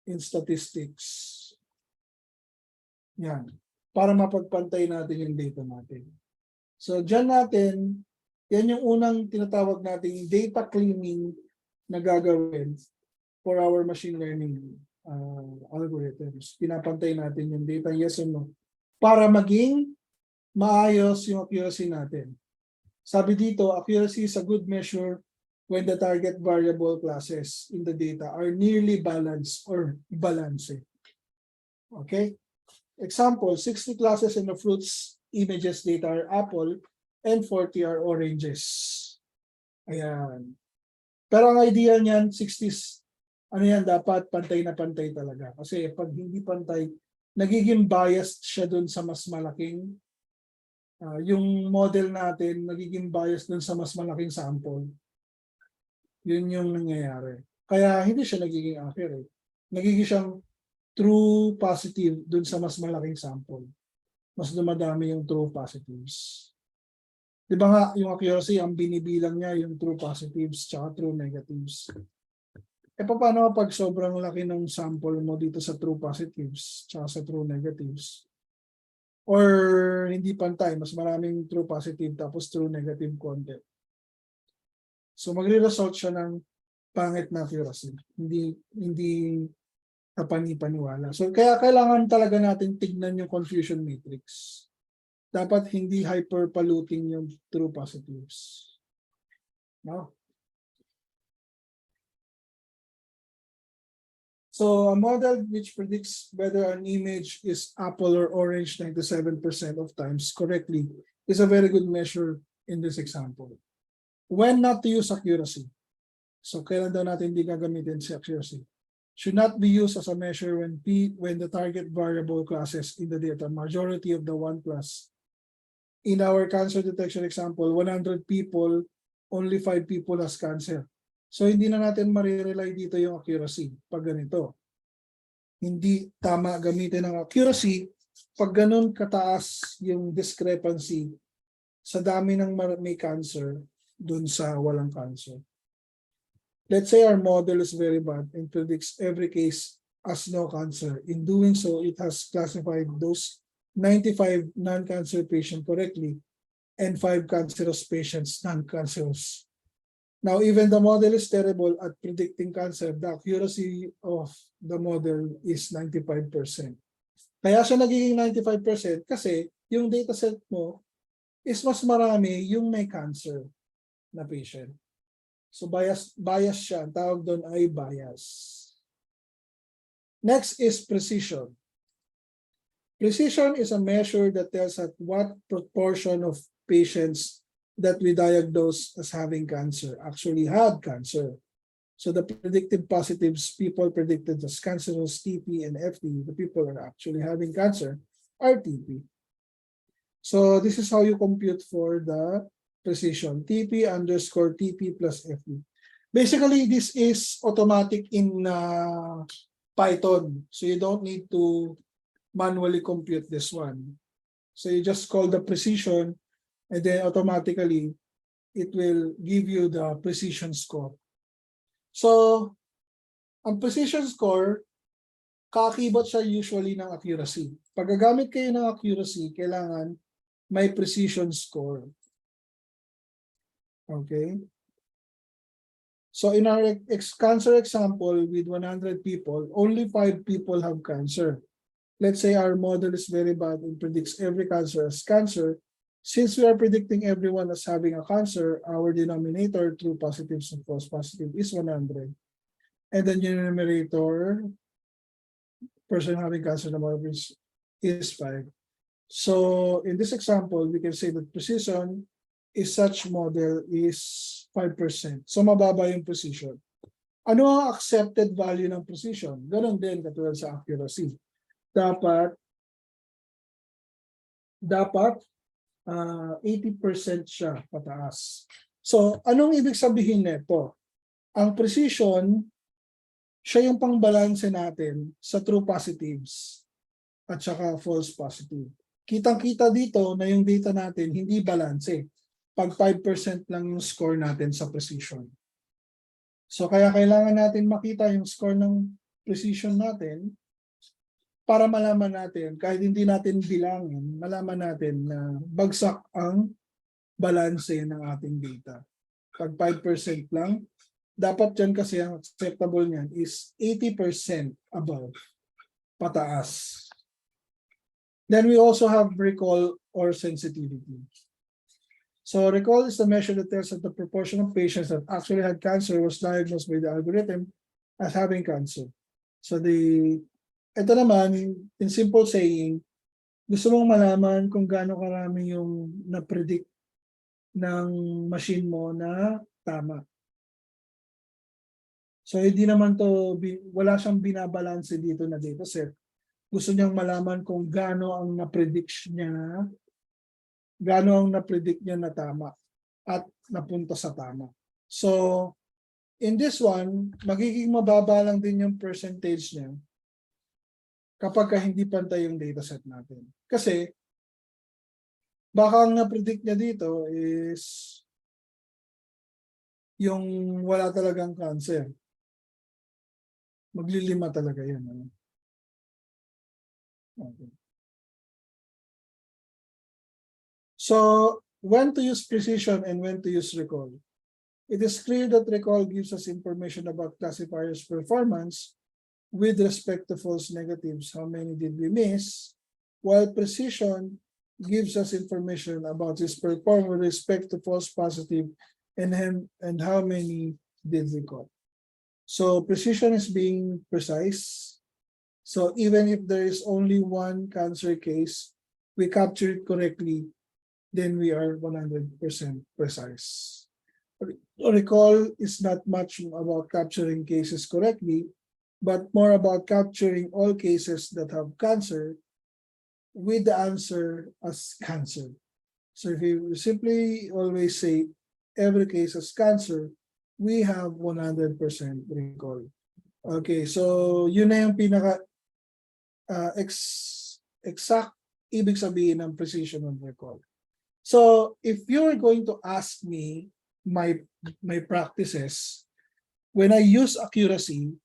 in statistics. Yan. Para mapagpantay natin yung data natin. So dyan natin, yan yung unang tinatawag nating data cleaning na gagawin for our machine learning algorithms. Pinapantay natin yung data, yes or no, para maging maayos yung accuracy natin. Sabi dito, accuracy is a good measure when the target variable classes in the data are nearly balanced or balanced. Okay? Example, 60 classes in the fruits images data are apple and 40 are oranges. Ayan. Pero ang idea niyan, 60s, ano yan, dapat pantay na pantay talaga. Kasi pag hindi pantay, nagiging biased siya dun sa mas malaking, yung model natin, nagiging biased dun sa mas malaking sample. Yun yung nangyayari. Kaya hindi siya nagiging accurate. Nagiging siyang true positive dun sa mas malaking sample. Mas dumadami yung true positives. Di ba nga, yung accuracy, ang binibilang niya yung true positives tsaka true negatives. E paano pag sobrang laki ng sample mo dito sa true positives tsaka sa true negatives? Or hindi pantay, mas maraming true positive tapos true negative content. So magre-result siya ng pangit na accuracy. Hindi kapani-paniwala. So kaya kailangan talaga natin tignan yung confusion matrix. Dapat hindi hyper-polluting yung true positives. No? So a model which predicts whether an image is apple or orange 97% of times correctly is a very good measure in this example. When not to use accuracy. So kailan daw natin hindi gagamitin si accuracy? Should not be used as a measure when the target variable classes in the data majority of the 1 plus. In our cancer detection example, 100 people, only 5 people has cancer. So hindi na natin marirely dito yung accuracy pag ganito. Hindi tama gamitin ang accuracy pag ganun kataas yung discrepancy sa dami ng may cancer dun sa walang cancer. Let's say our model is very bad and predicts every case as no cancer. In doing so, it has classified those 95 non-cancer patients correctly and 5 cancerous patients non-cancerous. Now, even the model is terrible at predicting cancer, the accuracy of the model is 95%. Kaya siya nagiging 95% kasi yung dataset mo is mas marami yung may cancer na patient. So bias siya. Ang tawag doon ay bias. Next is precision. Precision is a measure that tells us what proportion of patients that we diagnose as having cancer actually had cancer. So the predictive positives people predicted as cancerous TP and FT, the people are actually having cancer, are TP. So this is how you compute for the precision, TP underscore TP plus FE. Basically, this is automatic in Python. So you don't need to manually compute this one. So you just call the precision and then automatically it will give you the precision score. So, ang precision score, kakibot siya usually ng accuracy. Pag gagamit kayo ng accuracy, kailangan may precision score. Okay. So in our cancer example with 100 people, only 5 people have cancer. Let's say our model is very bad and predicts every cancer as cancer. Since we are predicting everyone as having a cancer, our denominator, true positives and false positive, is 100. And then your numerator, person having cancer number is 5. So in this example, we can say that precision is such model is 5%. So mababa yung precision. Ano ang accepted value ng precision? Ganon din katulad sa accuracy. Dapat 80% siya pataas. So anong ibig sabihin nito? Ang precision, siya yung pangbalanse natin sa true positives at saka false positive. kitang-kita dito na yung data natin hindi balanse. Pag 5% lang yung score natin sa precision. So kaya kailangan natin makita yung score ng precision natin para malaman natin, kahit hindi natin bilangin, malaman natin na bagsak ang balanse ng ating data. Pag 5% lang, dapat dyan kasi ang acceptable niyan is 80% above, pataas. Then we also have recall or sensitivity. So recall is the measure that tells that the proportion of patients that actually had cancer was diagnosed by the algorithm as having cancer. So ito naman, in simple saying, gusto mong malaman kung gaano karami yung na-predict ng machine mo na tama. So hindi naman to, wala siyang binabalanse dito na dataset. Gusto niyang malaman kung gaano ang na-predict niya na tama at napunta sa tama. So in this one, magiging mababa lang din yung percentage niya kapag hindi pantay yung dataset natin. Kasi baka ang na-predict niya dito is yung wala talagang cancer. Maglilima talaga yan. Okay. So, when to use precision and when to use recall? It is clear that recall gives us information about classifier's performance with respect to false negatives, how many did we miss, while precision gives us information about his performance with respect to false positive and how many did we caught. So precision is being precise. So even if there is only one cancer case, we capture it correctly, then we are 100% precise. Recall is not much about capturing cases correctly, but more about capturing all cases that have cancer with the answer as cancer. So if you simply always say every case has cancer, we have 100% recall. Okay, so yun na yung pinaka exact ibig sabihin ng precision of recall. So if you're going to ask me my practices, when I use accuracy,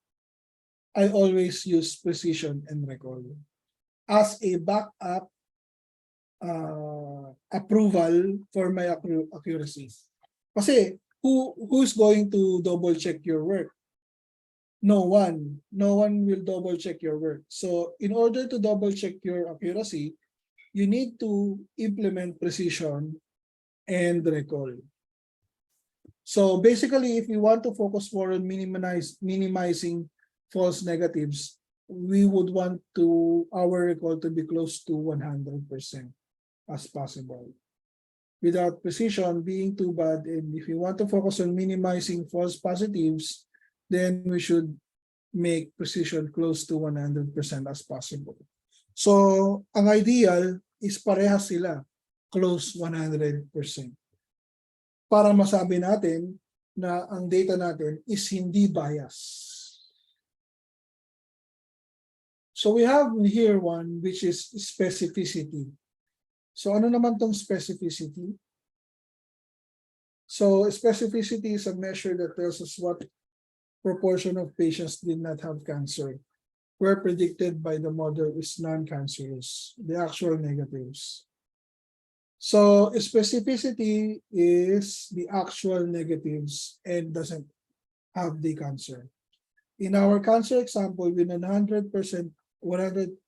I always use precision and recall as a backup approval for my accuracy. Kasi who's going to double check your work? No one. No one will double check your work. So in order to double check your accuracy, you need to implement precision and recall. So basically, if you want to focus more on minimizing false negatives, we would want our recall to be close to 100% as possible. Without precision being too bad, and if you want to focus on minimizing false positives, then we should make precision close to 100% as possible. So ang ideal is parehas sila, close 100%. Para masabi natin na ang data natin is hindi bias. So we have here one which is specificity. So ano naman tong specificity? So specificity is a measure that tells us what proportion of patients did not have cancer, were predicted by the model is non-cancerous, the actual negatives. So specificity is the actual negatives and doesn't have the cancer. In our cancer example, with 100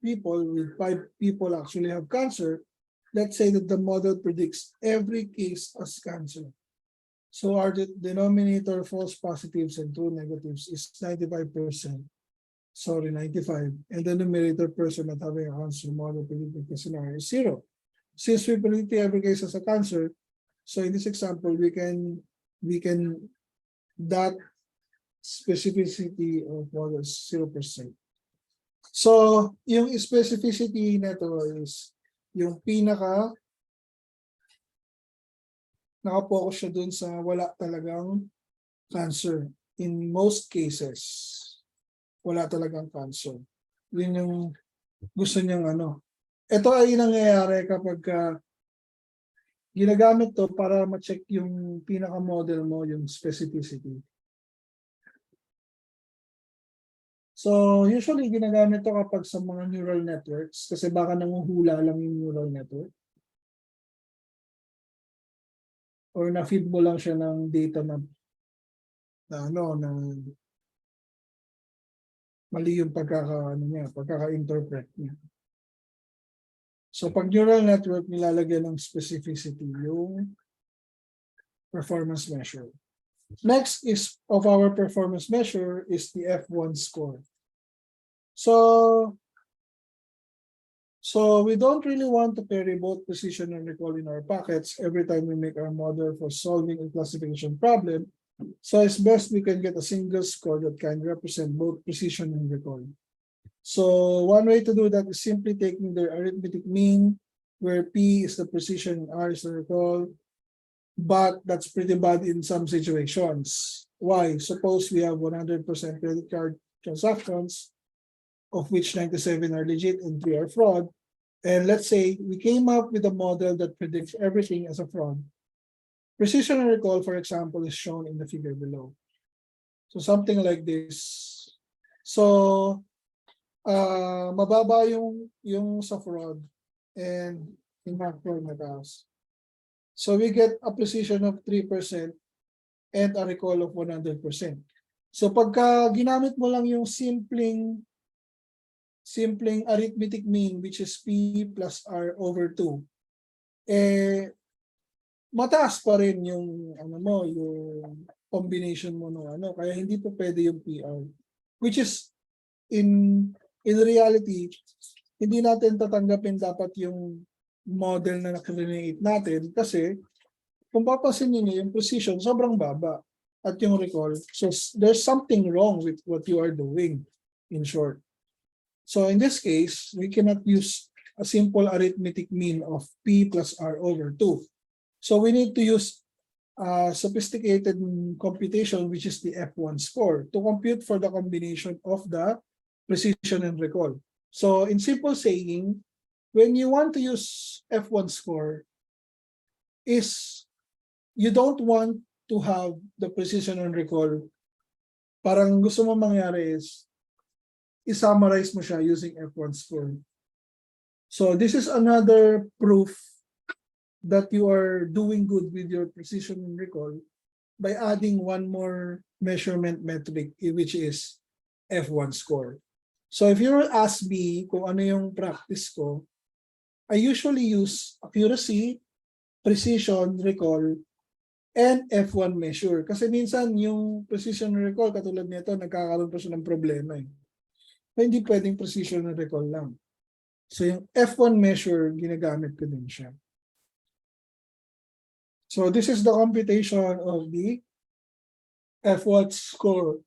people, with 5 people actually have cancer, let's say that the model predicts every case as cancer. So our denominator false positives and true negatives is 95%. Sorry, 95. And the numerator person not having a cancer model predicting the scenario is 0. Since we predict every case as a cancer, so in this example, we can that specificity of model is 0%. So yung specificity nito is yung pinaka nakapokus siya dun sa wala talagang cancer. In most cases, wala talagang cancer. Yun yung gusto niyang Ito ay nangyayari kapag ginagamit to para ma-check yung pinaka-model mo, yung specificity. So, usually ginagamit to kapag sa mga neural networks kasi baka nanguhula lang yung neural network or na-feed mo lang siya ng data na mali yung pagkaka-interpret niya. So, pag neural network, nilalagyan ng specificity yung performance measure. Next is of our performance measure is the F1 score. So we don't really want to carry both precision and recall in our pockets every time we make our model for solving a classification problem. So it's best we can get a single score that can represent both precision and recall. So one way to do that is simply taking the arithmetic mean, where P is the precision and R is the recall. But that's pretty bad in some situations. Why? Suppose we have 100% credit card transactions, of which 97 are legit and 3 are fraud. And let's say we came up with a model that predicts everything as a fraud. Precision and recall, for example, is shown in the figure below. So something like this. So mababa yung sa fraud and in fraud na taas. So we get a precision of 3% and a recall of 100%. So pagka ginamit mo lang yung simpleng arithmetic mean, which is P plus R over 2, mataas pa rin yung yung combination mo no, kaya hindi po pwede yung PR, which is in reality hindi natin tatanggapin dapat yung model na na-create natin kasi kung papansin niyo yung precision sobrang baba at yung recall, so there's something wrong with what you are doing, in short. So in this case, we cannot use a simple arithmetic mean of P plus R over 2. So we need to use a sophisticated computation, which is the F1 score, to compute for the combination of the precision and recall. So in simple saying, when you want to use F1 score, is you don't want to have the precision and recall. Parang gusto mo mangyari is i-summarize mo siya using F1 score. So this is another proof that you are doing good with your precision and recall by adding one more measurement metric, which is F1 score. So if you will ask me kung ano yung practice ko, I usually use accuracy, precision, recall, and F1 measure. Kasi minsan yung precision and recall, katulad nito, nagkakaroon pa siya ng problema eh. Hindi pwedeng precision and recall lang. So yung F1 measure, ginagamit ko din siya. So this is the computation of the F1 score.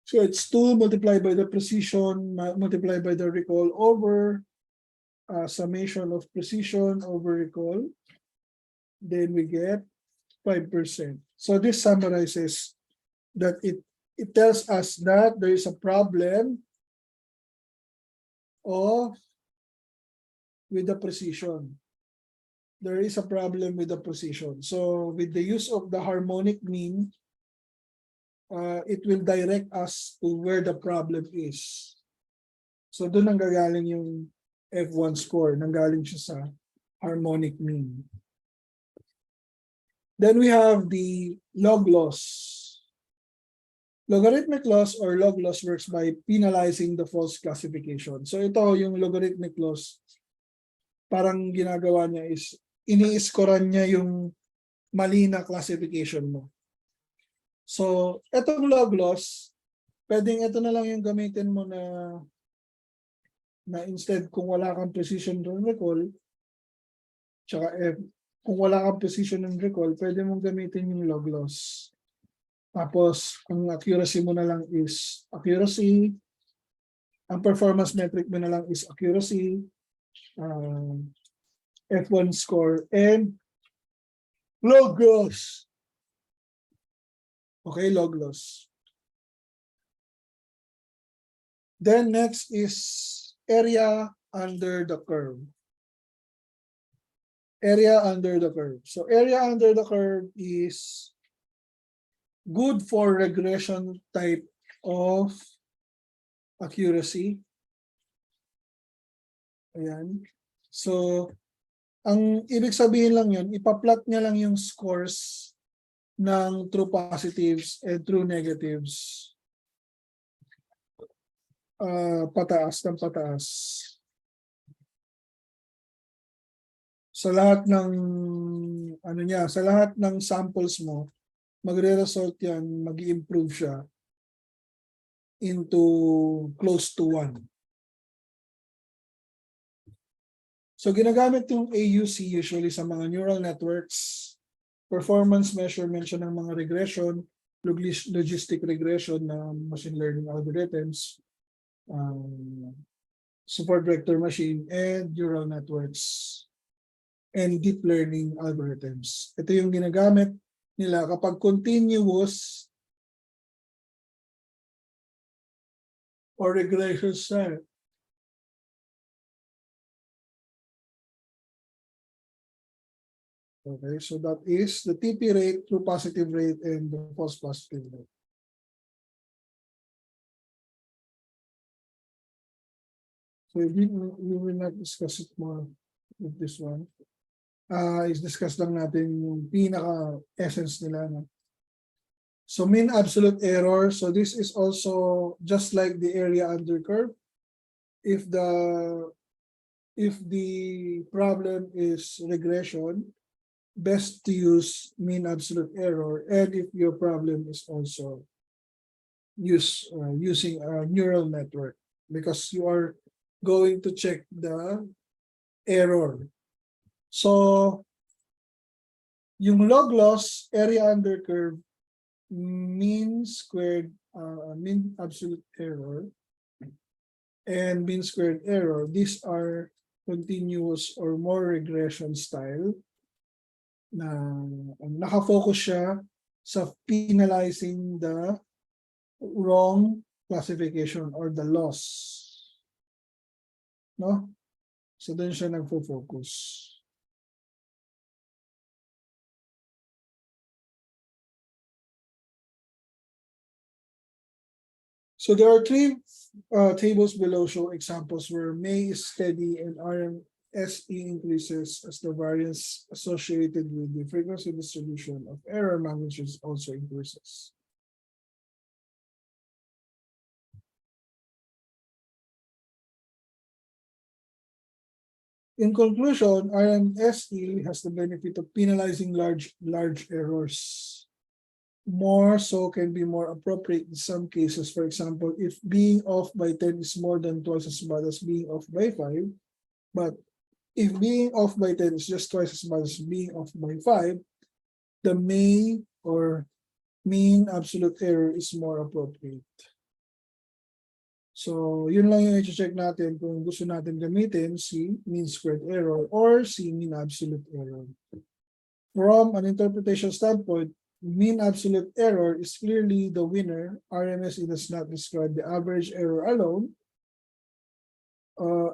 So it's 2 multiplied by the precision multiplied by the recall over summation of precision over recall. Then we get 5%. So this summarizes that it tells us that there is a problem with the precision. There is a problem with the precision. So with the use of the harmonic mean, it will direct us to where the problem is. So doon nanggagaling yung F1 score, nanggaling siya sa harmonic mean. Then we have the log loss. Logarithmic loss or log loss works by penalizing the false classification. So ito yung logarithmic loss, parang ginagawa niya is ini-scorean niya yung mali na classification mo. So etong log loss, pwedeng ito na lang yung gamitin mo na instead kung wala kang precision and recall, tsaka kung wala kang precision and recall, pwede mong gamitin yung log loss. Tapos, ang accuracy mo na lang is accuracy. Ang performance metric mo na lang is accuracy, F1 score, and log loss. Okay, log loss. Then next is area under the curve. Area under the curve. So area under the curve is good for regression type of accuracy. Ayan. So, ang ibig sabihin lang yun, ipa-plot niya lang yung scores ng true positives and true negatives. Pataas ng pataas. Sa lahat ng sa lahat ng samples mo, magre-result yan, mag-i-improve siya into close to 1. So ginagamit yung AUC usually sa mga neural networks, performance measurement siya ng mga regression, logistic regression na machine learning algorithms, support vector machine, and neural networks, and deep learning algorithms. Ito yung ginagamit nila kapag continuous or regression style. Okay, so that is the TP rate, true positive rate, and the false positive rate. So we will not discuss it more with this one. Is-discuss lang natin yung pinaka-essence nila. No? So mean absolute error. So this is also just like the area under curve. If the problem is regression, best to use mean absolute error. And if your problem is also using a neural network, because you are going to check the error. So yung log loss, area under curve, mean squared, mean absolute error, and mean squared error, these are continuous or more regression style na nakafocus siya sa penalizing the wrong classification or the loss. No? So doon siya nagfo-focus. So there are three tables below show examples where May is steady and RMSE increases as the variance associated with the frequency distribution of error magnitudes also increases. In conclusion, RMSE has the benefit of penalizing large errors. More so can be more appropriate in some cases. For example, if being off by 10 is more than twice as bad as being off by 5, but if being off by 10 is just twice as bad as being off by 5, the mean or mean absolute error is more appropriate. So, yun lang yung i-check natin kung gusto natin gamitin si mean squared error or si mean absolute error. From an interpretation standpoint, mean absolute error is clearly the winner. RMSE does not describe the average error alone,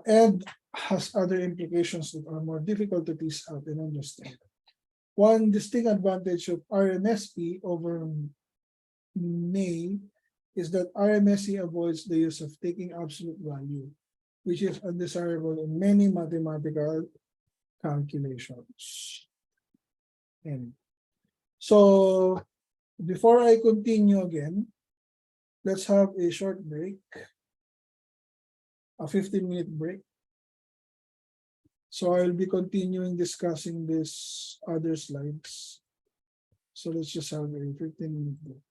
and has other implications that are more difficult to tease out and understand. One distinct advantage of RMSE over May is that RMSE avoids the use of taking absolute value, which is undesirable in many mathematical calculations. And so before I continue again, let's have a short break, a 15-minute break. So I'll be continuing discussing these other slides. So let's just have a 15-minute break.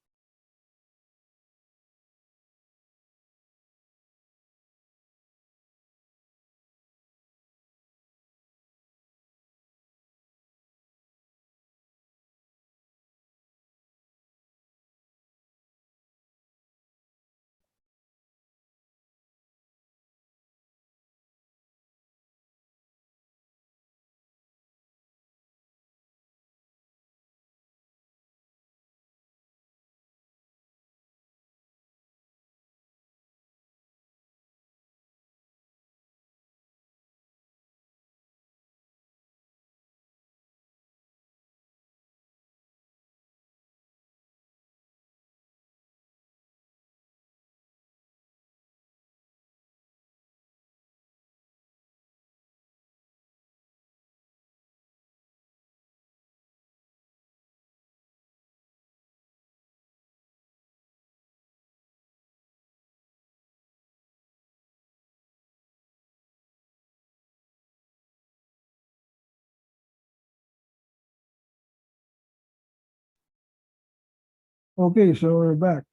Okay, so we're back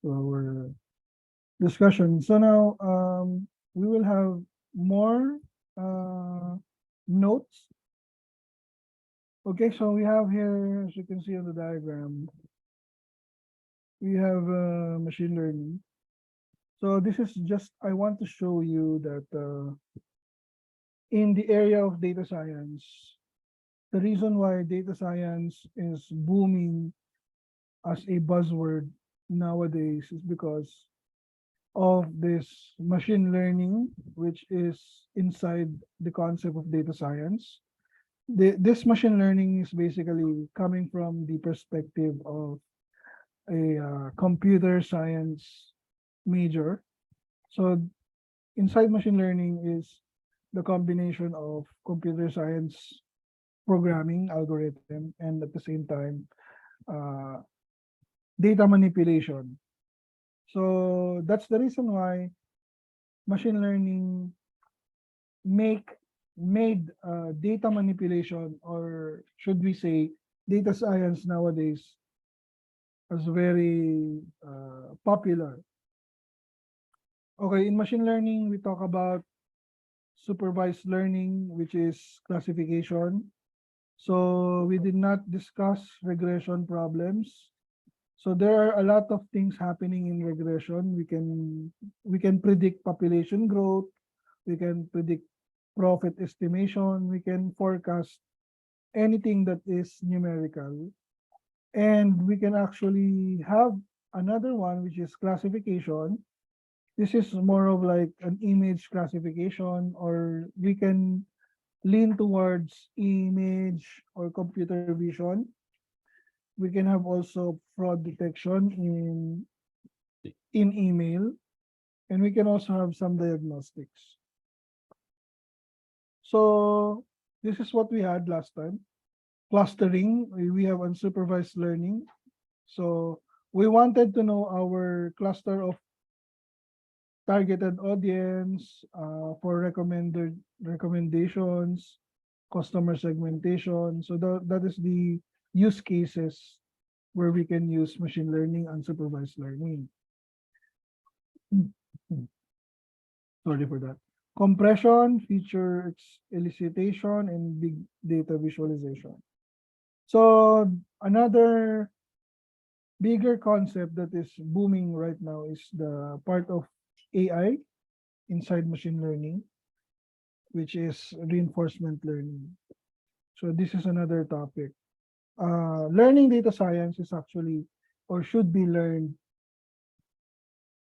to our discussion. So now we will have more uh, notes. Okay, so we have here, as you can see on the diagram, we have machine learning. So this is just, I want to show you that in the area of data science, the reason why data science is booming as a buzzword nowadays is because of this machine learning, which is inside the concept of data science. This machine learning is basically coming from the perspective of a computer science major. So inside machine learning is the combination of computer science programming algorithm and at the same time uh, data manipulation. So that's the reason why machine learning make made data manipulation, or should we say data science nowadays, as very popular. Okay, in machine learning we talk about supervised learning, which is classification. So we did not discuss regression problems. So there are a lot of things happening in regression. We can predict population growth, we can predict profit estimation, we can forecast anything that is numerical. And we can actually have another one, which is classification. This is more of like an image classification, or we can lean towards image or computer vision. We can have also fraud detection in email, and we can also have some diagnostics. So this is what we had last time. Clustering, we have unsupervised learning. So we wanted to know our cluster of targeted audience for recommended recommendations, customer segmentation. So that is the use cases where we can use machine learning, unsupervised learning. Sorry for that. Compression, feature elicitation, and big data visualization. So another bigger concept that is booming right now is the part of AI inside machine learning, which is reinforcement learning. So this is another topic. Learning data science is actually, or should be learned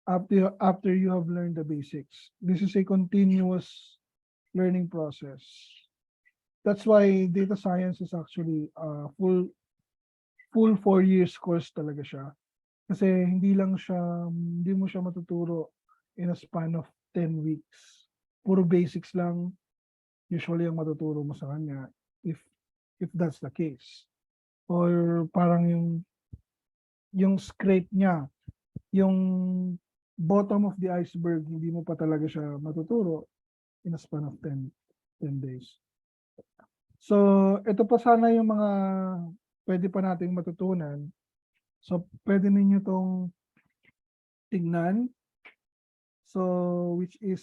after you have learned the basics. This is a continuous learning process. That's why data science is actually full 4 years course talaga siya. Kasi hindi mo siya matuturo in a span of 10 weeks. Puro basics lang usually ang matuturo mo sa kanya if that's the case. Or parang yung scrape niya, yung bottom of the iceberg, hindi mo pa talaga siya matuturo in a span of 10 days. So, ito pa sana yung mga pwede pa nating matutunan. So, pwede ninyo tong tignan. So, which is,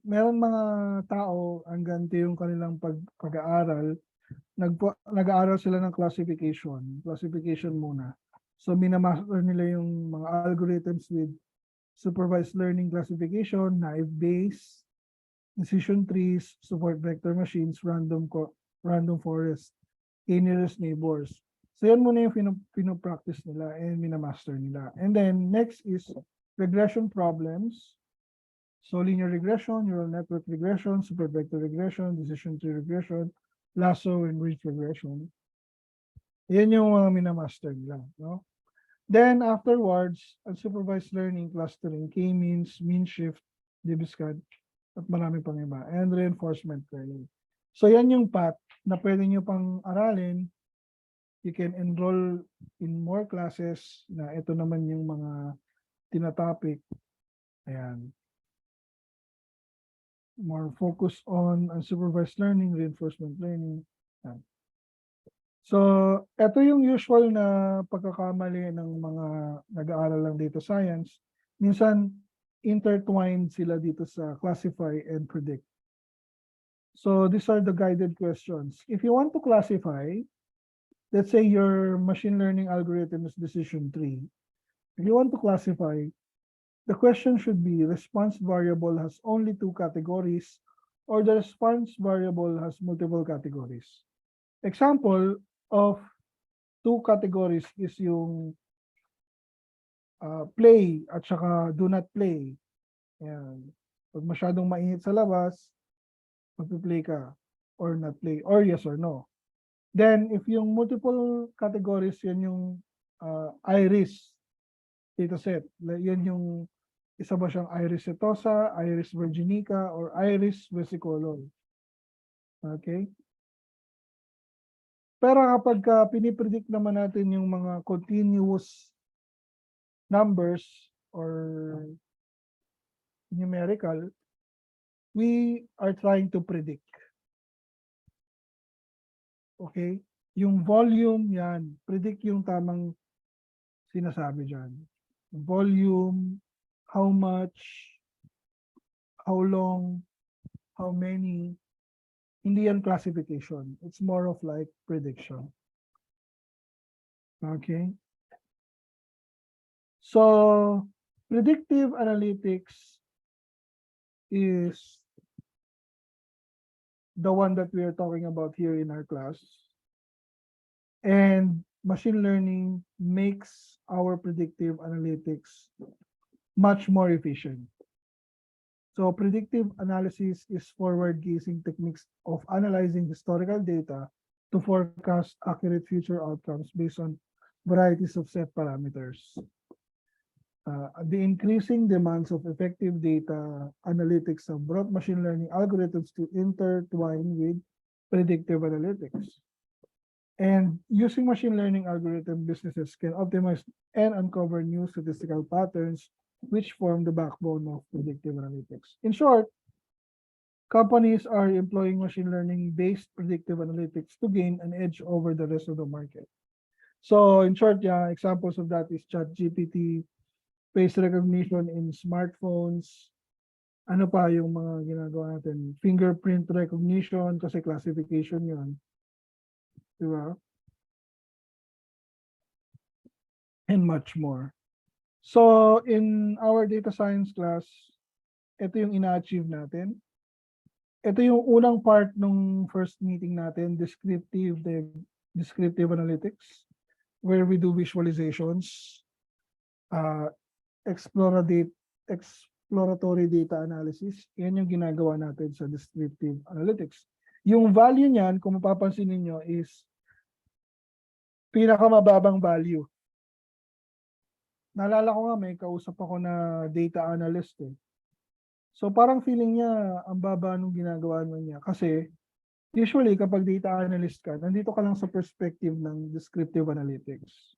meron mga tao, ang ganti yung kanilang pag-aaral, nag-aaral sila ng classification muna. So, minamaster nila yung mga algorithms with supervised learning classification, naive Bayes, decision trees, support vector machines, random forest, k-nearest neighbors. So yan muna yung pinopractice nila and minamaster nila. And then next is regression problems. So linear regression, neural network regression, super vector regression, decision tree regression, lasso and ridge regression. Yan yung mga minamaster nila. No? Then afterwards, unsupervised learning, clustering, k-means, mean shift, DBSCAD, at marami pang iba, and reinforcement learning. So yan yung path na pwede nyo pang aralin. You can enroll in more classes na ito naman yung mga tinatopic. Ayan. More focus on unsupervised learning, reinforcement learning. Ayan. So, ito yung usual na pagkakamali ng mga nag-aaral ng data science. Minsan, intertwined sila dito sa classify and predict. So, these are the guided questions. If you want to classify, let's say your machine learning algorithm is decision tree. If you want to classify, the question should be response variable has only two categories or the response variable has multiple categories. Example of two categories is yung play at saka do not play. Ayan. Pag masyadong mainit sa labas, magpi-play ka or not play or yes or no. Then if yung multiple categories, yan yung iris dataset. Yan yung isa ba siyang iris setosa, iris virginica, or iris versicolor. Okay? Pero kapag pinipredict naman natin yung mga continuous numbers or numerical, we are trying to predict. Okay? Yung volume, yan. Predict yung tamang sinasabi dyan. Volume, how much, how long, how many. Hindi yan classification. It's more of like prediction. Okay? So, predictive analytics is the one that we are talking about here in our class. And machine learning makes our predictive analytics much more efficient. So predictive analysis is forward-gazing techniques of analyzing historical data to forecast accurate future outcomes based on varieties of set parameters. The increasing demands of effective data analytics have brought machine learning algorithms to intertwine with predictive analytics. And using machine learning algorithm, businesses can optimize and uncover new statistical patterns which form the backbone of predictive analytics. In short, companies are employing machine learning-based predictive analytics to gain an edge over the rest of the market. So in short, yeah, examples of that is ChatGPT, face recognition in smartphones, ano pa yung mga ginagawa natin, fingerprint recognition kasi classification yun. Diba? And much more. So in our data science class, ito yung ina-achieve natin. Ito yung unang part ng first meeting natin, descriptive analytics, where we do visualizations, exploratory data analysis. Yan yung ginagawa natin sa descriptive analytics. Yung value niyan, kung mapapansin niyo is pinakamababang value. Naalala ko nga, may kausap ako na data analyst eh. So parang feeling niya, ang baba nung ginagawa niya. Kasi usually kapag data analyst ka, nandito ka lang sa perspective ng descriptive analytics.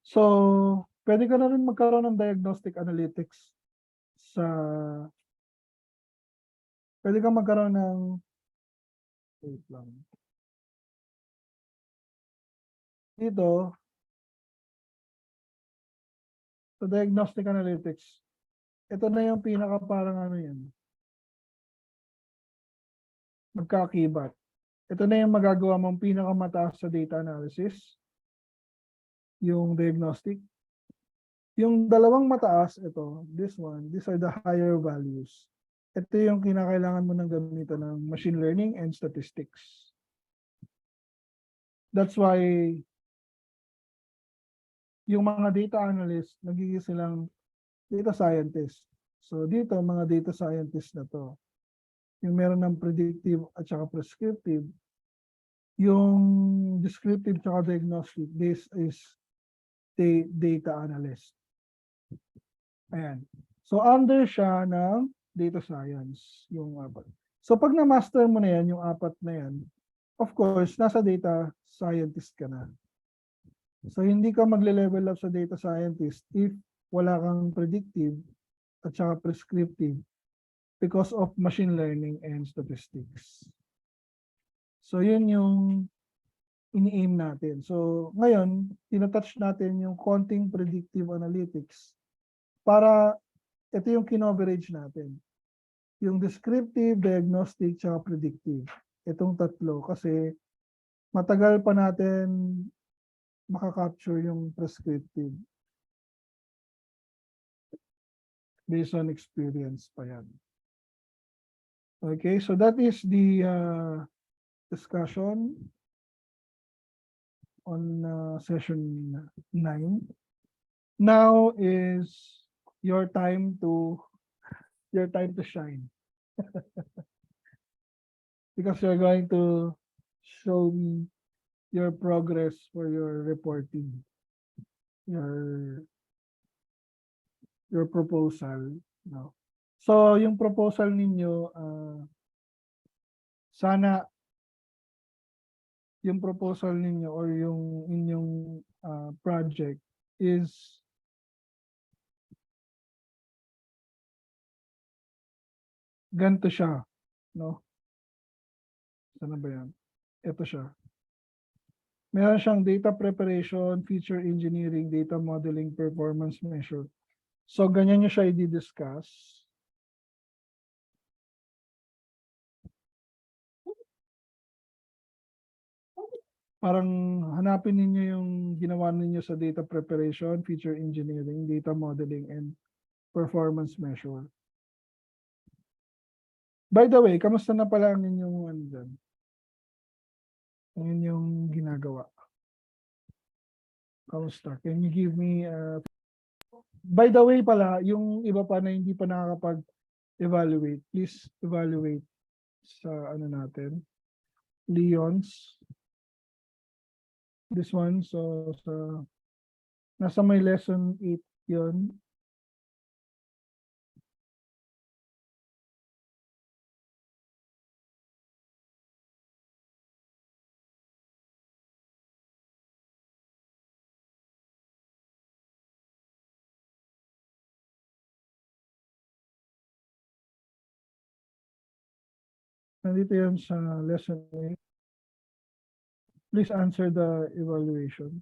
So pwede ka na rin magkaroon ng diagnostic analytics pwede ka magkaroon ng wait lang. Dito, sa diagnostic analytics, ito na yung pinaka parang ano yan. Magkakibat. Ito na yung magagawa mong pinakamataas sa data analysis. Yung diagnostic. Yung dalawang mataas, ito, this one, these are the higher values. Ito yung kinakailangan mo ng gamitan ng machine learning and statistics. That's why yung mga data analysts, nagiging silang data scientist. So dito, mga data scientist na to. Yung meron ng predictive at saka prescriptive. Yung descriptive at diagnostic, this is the data analyst. Ayan. So under siya ng data science, yung apat. So pag na-master mo na yan, yung apat na yan, of course, nasa data scientist ka na. So hindi ka magle-level up sa data scientist if wala kang predictive at saka prescriptive because of machine learning and statistics. So yun yung ini-aim natin. So, ngayon, tinatouch natin yung konting predictive analytics para ito yung kinoverage natin. Yung descriptive, diagnostic, tsaka predictive. Itong tatlo kasi matagal pa natin makakapture yung prescriptive. Based on experience pa yan. Okay, so that is the discussion on session 9. Now is your time to shine. Because you're going to show me your progress for your reporting, your proposal, no? So yung proposal ninyo, sana yung proposal ninyo or yung inyong project is ganito siya, no? Sana ba yan? Ito siya. Meron siyang data preparation, feature engineering, data modeling, performance measure. So, ganyan nyo siya i-discuss. Parang hanapin ninyo yung ginawa ninyo sa data preparation, feature engineering, data modeling, and performance measure. By the way, kamusta na pala ang inyong ano dyan? Ang inyong ginagawa? Kamusta? Can you give me by the way pala, yung iba pa na hindi pa nakakapag-evaluate, please evaluate sa ano natin, Leon's. This one, so nasa may lesson 8 yun. Nandito yun sa lesson 8. Please answer the evaluation.